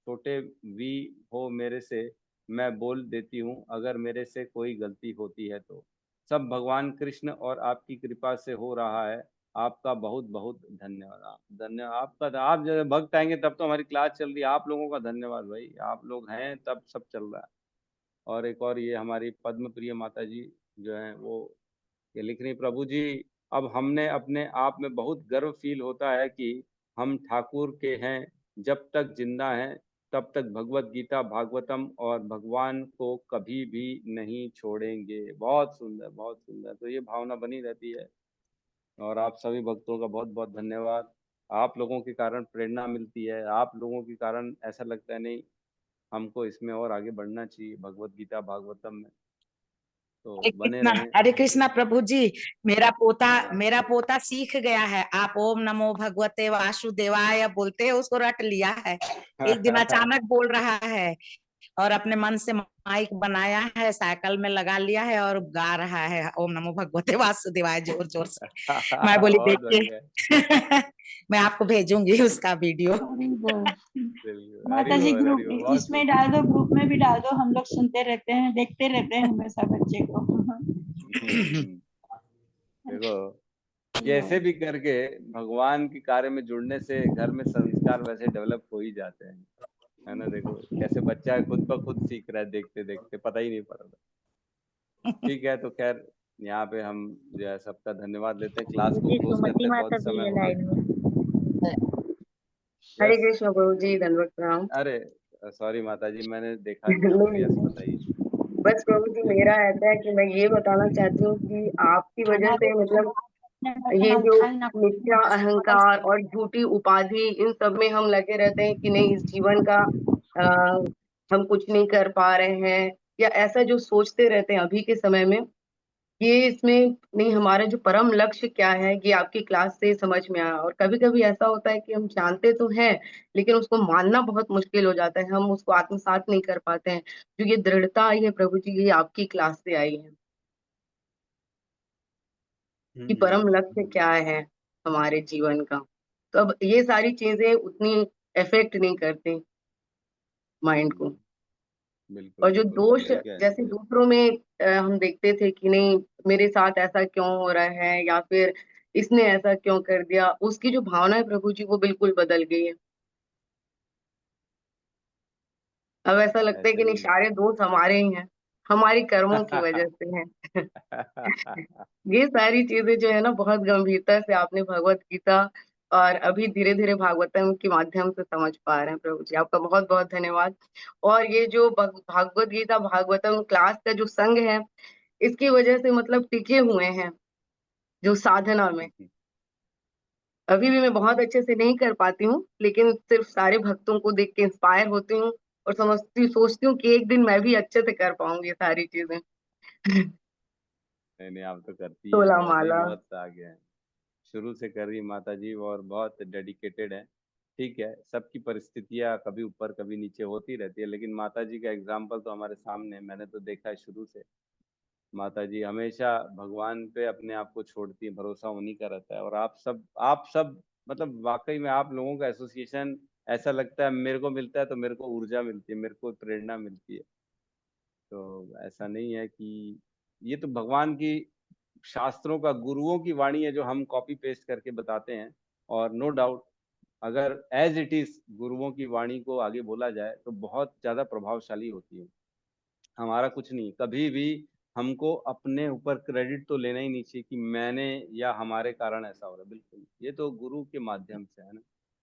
छोटे भी हो मेरे से, मैं बोल देती हूँ अगर मेरे से कोई गलती होती है तो। सब भगवान कृष्ण और आपकी कृपा से हो रहा है। आपका बहुत बहुत धन्यवाद। धन्यवाद आपका। आप जब भक्त आएंगे तब तो हमारी क्लास चल रही है। आप लोगों का धन्यवाद भाई, आप लोग हैं तब सब चल रहा है। और एक और, ये हमारी पद्म प्रिय माता जी जो है वो ये लिख रही, प्रभु जी अब हमने अपने आप में बहुत गर्व फील होता है कि हम ठाकुर के हैं। जब तक जिंदा हैं तब तक भगवत गीता भागवतम और भगवान को कभी भी नहीं छोड़ेंगे। बहुत सुंदर, बहुत सुंदर। तो ये भावना बनी रहती है। और आप सभी भक्तों का बहुत बहुत धन्यवाद। आप लोगों के कारण प्रेरणा मिलती है। आप लोगों के कारण ऐसा लगता है नहीं, हमको इसमें और आगे बढ़ना चाहिए भगवत गीता भागवतम में। तो बने रहें। हरे कृष्णा प्रभु जी। मेरा पोता सीख गया है, आप ओम नमो भगवते वासुदेवाय बोलते हैं, उसको रट लिया है। एक दिन अचानक बोल रहा है और अपने मन से माइक बनाया है, साइकिल में लगा लिया है और गा रहा है ओम नमो भगवते वासुदेवाय जोर जोर से। मैं बोली बहुत बढ़िया है। देखिए। मैं आपको भेजूंगी उसका वीडियो। हरि बोल। बिल्कुल, माता हरि जी बोल, हरि ग्रुप बोल, बहुत इसमें डाल दो, ग्रुप में भी डाल दो, हम लोग सुनते रहते हैं, देखते रहते हैं हमेशा बच्चे को। सुंदर। देखो, कैसे भी करके भगवान के कार्य में जुड़ने से घर में संस्कार वैसे डेवलप हो ही जाते हैं, है ना। देखो कैसे बच्चा खुद ब खुद सीख रहा है, देखते देखते पता ही नहीं पड़ रहा। ठीक है, तो खैर यहाँ पे हम जो है सबका धन्यवाद लेते हैं, क्लास को जी क्लोज करते सुमति हैं, माता बहुत भी समय है हो गया। लाइन में। हरे यस। कृष्ण प्रभु जी, दंडवत प्रणाम। अरे सॉरी माता जी, मैंने देखा नहीं नहीं, आपको। यस, नहीं, बताइए। बस प्रभु जी मेरा ऐसा है कि मैं ये बताना चाहती हूँ कि आपकी वजह से मतलब ये जो मिथ्या अहंकार और झूठी उपाधि, इन सब में हम लगे रहते हैं कि नहीं, इस जीवन का हम कुछ नहीं कर पा रहे हैं, या ऐसा जो सोचते रहते हैं अभी के समय में, ये इसमें नहीं, हमारा जो परम लक्ष्य क्या है ये आपकी क्लास से समझ में आया। और कभी कभी ऐसा होता है कि हम जानते तो हैं लेकिन उसको मानना बहुत मुश्किल हो जाता है, हम उसको आत्मसात नहीं कर पाते हैं। जो ये दृढ़ता आई है प्रभु जी, ये आपकी क्लास से आई है कि परम लक्ष्य क्या है हमारे जीवन का। तो अब ये सारी चीजें उतनी इफेक्ट नहीं करती माइंड को। बिल्कुल और जो बिल्कुल दोष सही कह जैसे दूसरों में हम देखते थे कि नहीं, मेरे साथ ऐसा क्यों हो रहा है, या फिर इसने ऐसा क्यों कर दिया, उसकी जो भावना है प्रभु जी वो बिल्कुल बदल गई है। अब ऐसा लगता है ऐसे कि नहीं, ही सारे दोष हमारे ही हैं, हमारी कर्मों की वजह से हैं। ये सारी चीजें जो है ना, बहुत गंभीरता से आपने भगवत गीता और अभी धीरे धीरे भागवतम के माध्यम से समझ पा रहे हैं प्रभु जी, आपका बहुत बहुत धन्यवाद। और ये जो भागवत गीता भागवतम क्लास का जो संघ है, इसकी वजह से मतलब टिके हुए हैं जो साधना में। अभी भी मैं बहुत अच्छे से नहीं कर पाती हूँ, लेकिन सिर्फ सारे भक्तों को देख के इंस्पायर होती हूँ और सोचती हूँ कि एक दिन मैं भी अच्छे से कर पाऊंगी ये सारी चीजें। नहीं नहीं, आप तो करती हैं, 16 बहुत ही माला। बहुत आगे हैं, शुरू से कर रही माता जी, और बहुत डेडिकेटेड है। ठीक है, सबकी परिस्थितियां कभी ऊपर कभी नीचे होती रहती है, लेकिन माता जी का एग्जाम्पल तो हमारे सामने है, मैंने तो देखा है शुरू से। माता जी हमेशा भगवान पे अपने आप को छोड़ती है, भरोसा उन्हीं का रहता है। और आप सब मतलब वाकई में आप लोगों का एसोसिएशन, ऐसा लगता है मेरे को मिलता है तो मेरे को ऊर्जा मिलती है, मेरे को प्रेरणा मिलती है। तो ऐसा नहीं है कि ये तो भगवान की शास्त्रों का, गुरुओं की वाणी है जो हम कॉपी पेस्ट करके बताते हैं। और नो डाउट, अगर एज इट इज गुरुओं की वाणी को आगे बोला जाए तो बहुत ज्यादा प्रभावशाली होती है। हमारा कुछ नहीं, कभी भी हमको अपने ऊपर क्रेडिट तो लेना ही नहीं चाहिए कि मैंने या हमारे कारण ऐसा हो रहा है। बिल्कुल, ये तो गुरु के माध्यम से है ना।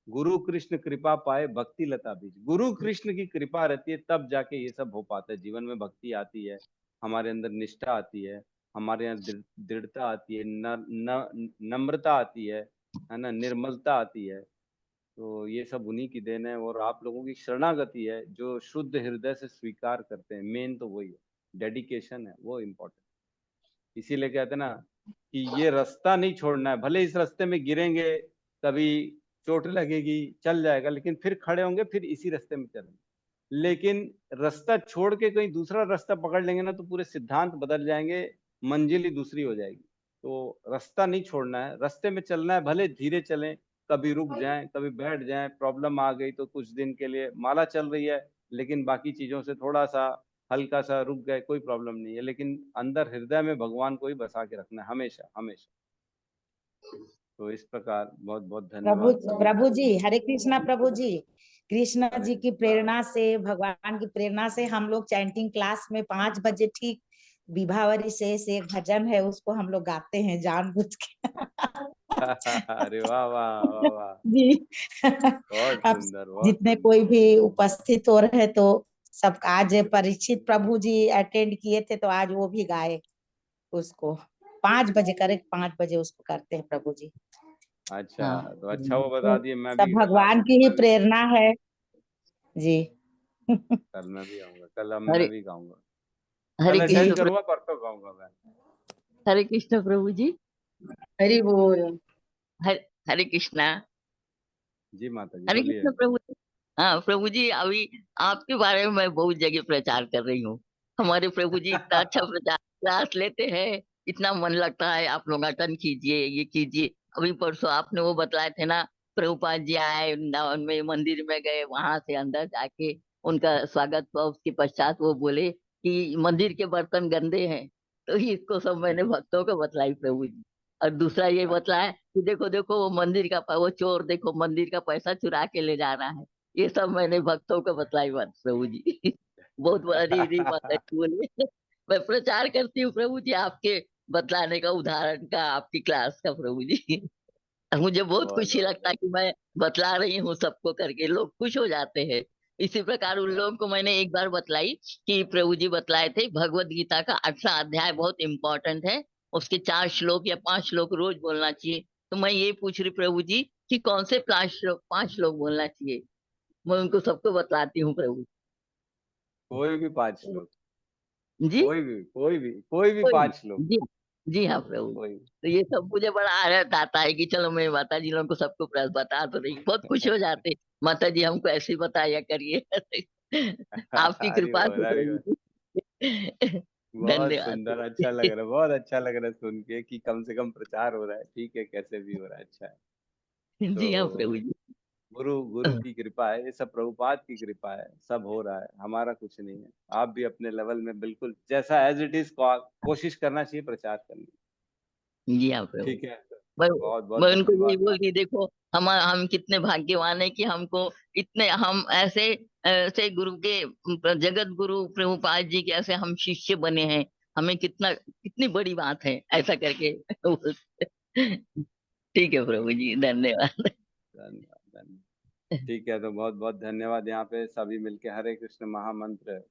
गुरु कृष्ण कृपा पाए भक्ति लता बीज, गुरु कृष्ण की कृपा रहती है तब जाके ये सब हो पाता है। जीवन में भक्ति आती है, हमारे अंदर निष्ठा आती है, हमारे यहाँ दृढ़ता आती है, नम्रता आती है ना, निर्मलता आती है। तो ये सब उन्हीं की देन है, और आप लोगों की शरणागति है जो शुद्ध हृदय से स्वीकार करते हैं। मेन तो वही है, डेडिकेशन है वो इम्पोर्टेंट। इसीलिए कहते हैं ना कि ये रास्ता नहीं छोड़ना है, भले इस रास्ते में गिरेंगे, कभी चोट लगेगी, चल जाएगा, लेकिन फिर खड़े होंगे, फिर इसी रास्ते में चलेंगे। लेकिन रास्ता छोड़ के कहीं दूसरा रास्ता पकड़ लेंगे ना तो पूरे सिद्धांत बदल जाएंगे, मंजिल ही दूसरी हो जाएगी। तो रास्ता नहीं छोड़ना है, रास्ते में चलना है, भले धीरे चलें, कभी रुक जाएं, कभी बैठ जाएं, प्रॉब्लम आ गई तो कुछ दिन के लिए माला चल रही है, लेकिन बाकी चीजों से थोड़ा सा हल्का सा रुक गए, कोई प्रॉब्लम नहीं है, लेकिन अंदर हृदय में भगवान को ही बसा के रखना है हमेशा हमेशा। तो इस प्रकार बहुत बहुत प्रभु धन्यवाद सभी प्रभु को। जी, हरे कृष्णा प्रभु जी। कृष्णा हरे जी की प्रेरणा से, भगवान की प्रेरणा से हम लोग चैंटिंग क्लास में 5 बजे ठीक विभावरी से एक भजन है, उसको हम लोग गाते हैं जानबूझ के। अरे वाह वाह वाह वाह, जी। बहुत अब सुंदर बहुत जितने सुंदर। कोई भी उपस्थित हो रहे तो सब, आज परीक्षित प्रभु जी अटेंड किए थे तो आज वो भी गाए उसको। 5 बजे, करेक्ट 5 बजे उसको करते हैं प्रभु जी। अच्छा, हाँ, तो अच्छा वो तो बता दिए, मैं सब भी बता भगवान दूं, की ही मैं भी प्रेरणा है जी। कल मैं भी आऊंगा, कल अब मैं हरे भी गाऊंगा, हरे कल कृष्ण अटेंड करूंगा, परसों गाऊंगा मैं। हरे कृष्ण प्रभु जी। हरि बोल। हरे हरे कृष्णा। जी माता जी हरे बोलिए। कृष्ण प्रभु जी। हाँ प्रभु जी, अभी आपके बारे में मैं बहुत जगह प्रचार कर रही हूँ। हमारे प्रभु जी इतना अच्छा प्रचार क्लास लेते हैं, इतना मन लगता है। आप लोग अटेंड कीजिए, ये कीजिए। अभी परसों आपने वो बतलाए थे ना, प्रभुपाद जी आए वृंदावन में, मंदिर में गए, वहां से अंदर जाके उनका स्वागत हुआ। उसके पश्चात वो बोले कि मंदिर के बर्तन गंदे हैं। तो इसको सब मैंने भक्तों को बतलाई प्रभु जी। और दूसरा ये बतलाया कि देखो देखो वो मंदिर का वो चोर, देखो मंदिर का पैसा चुरा के ले जा रहा है। ये सब मैंने भक्तों को बतलाई बात प्रभु जी। बहुत बड़ी बात है बोलिए। मैं प्रचार करती हूँ प्रभु जी आपके बतलाने का, उदाहरण का, आपकी क्लास का प्रभु जी। मुझे बहुत बहुत खुशी बहुत लगता है कि मैं बतला रही हूँ सबको, करके लोग खुश हो जाते हैं। इसी प्रकार उन लोगों को मैंने एक बार बतलाई कि प्रभु जी बतलाए थे भगवत गीता का 8वां अध्याय बहुत इंपॉर्टेंट है। उसके 4 श्लोक या 5 श्लोक रोज बोलना चाहिए। तो मैं ये पूछ रही प्रभु जी कि कौन से 5 श्लोक बोलना चाहिए। मैं उनको सबको बताती हूँ प्रभु कोई भी 5 श्लोक, जी। कोई भी कोई 5 श्लोक, जी जी हाँ प्रभु। कोई तो ये सब मुझे बड़ा आनंद आता है कि चलो मैं माता जी लोगों को सबको बता तो रही, बहुत खुश हो जाते, माता जी हमको ऐसे ही बताया करिए। आपकी हरि कृपा बोल, से हरि प्रभु बोल। जी। बहुत धन्यवाद सुंदर, प्रभु अच्छा लग जी। रहा है, बहुत अच्छा लग रहा है सुन के कि कम से कम प्रचार हो रहा है। ठीक है, कैसे भी हो रहा है, अच्छा है। जी हाँ प्रभु तो जी। गुरु की कृपा है, ये सब प्रभुपाद की कृपा है, सब हो रहा है, हमारा कुछ नहीं है। आप भी अपने लेवल में बिल्कुल जैसा एज इट इज कोशिश करना चाहिए प्रचार करने की। जी हाँ प्रभु। ठीक है, मैं बहुत बहुत मैं उनको यही धन्यवाद। बोलती, देखो हम कितने भाग्यवान है कि हमको इतने हम ऐसे ऐसे गुरु के जगत गुरु प्रभुपाद जी के ऐसे हम शिष्य बने हैं। हमें कितनी बड़ी बात है ऐसा करके बोलते। ठीक है प्रभु जी, धन्यवाद। धन्यवाद, धन्यवाद। ठीक है, तो बहुत बहुत धन्यवाद। यहाँ पे सभी मिलके हरे कृष्ण महामंत्र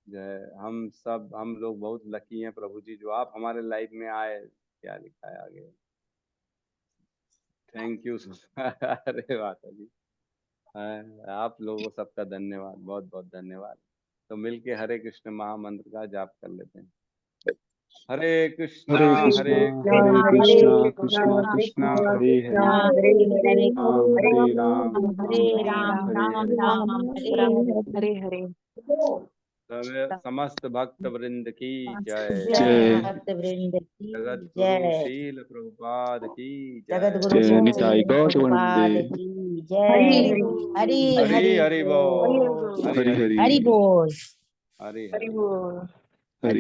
जो है, हम लोग बहुत लकी हैं प्रभु जी, जो आप हमारे लाइफ में आए। क्या लिखा है आगे, थैंक यू। अरे माता जी, आप लोगों सबका धन्यवाद, बहुत बहुत धन्यवाद। तो मिलके हरे कृष्ण महामंत्र का जाप कर लेते हैं। हरे कृष्णा हरे हरे कृष्णा कृष्णा कृष्णा कृष्णा हरे कृष्णा हरे हरे हरे हरे राम राम हरे राम राम राम हरे राम हरे। राम हरे हरे समस्त भक्त वृंद की जय। जय भक्त वृंद की जगत गुरु जय। शील प्रभुपाद की जगत जय। गुरु जय निताई श्रील गौर वंदे प्रभुपाद की जय। हरि हरि हरि हरि हरि बोल, बोल, हरि हरि हरि हरि बोल। हरि हरि हरि। बोल हरि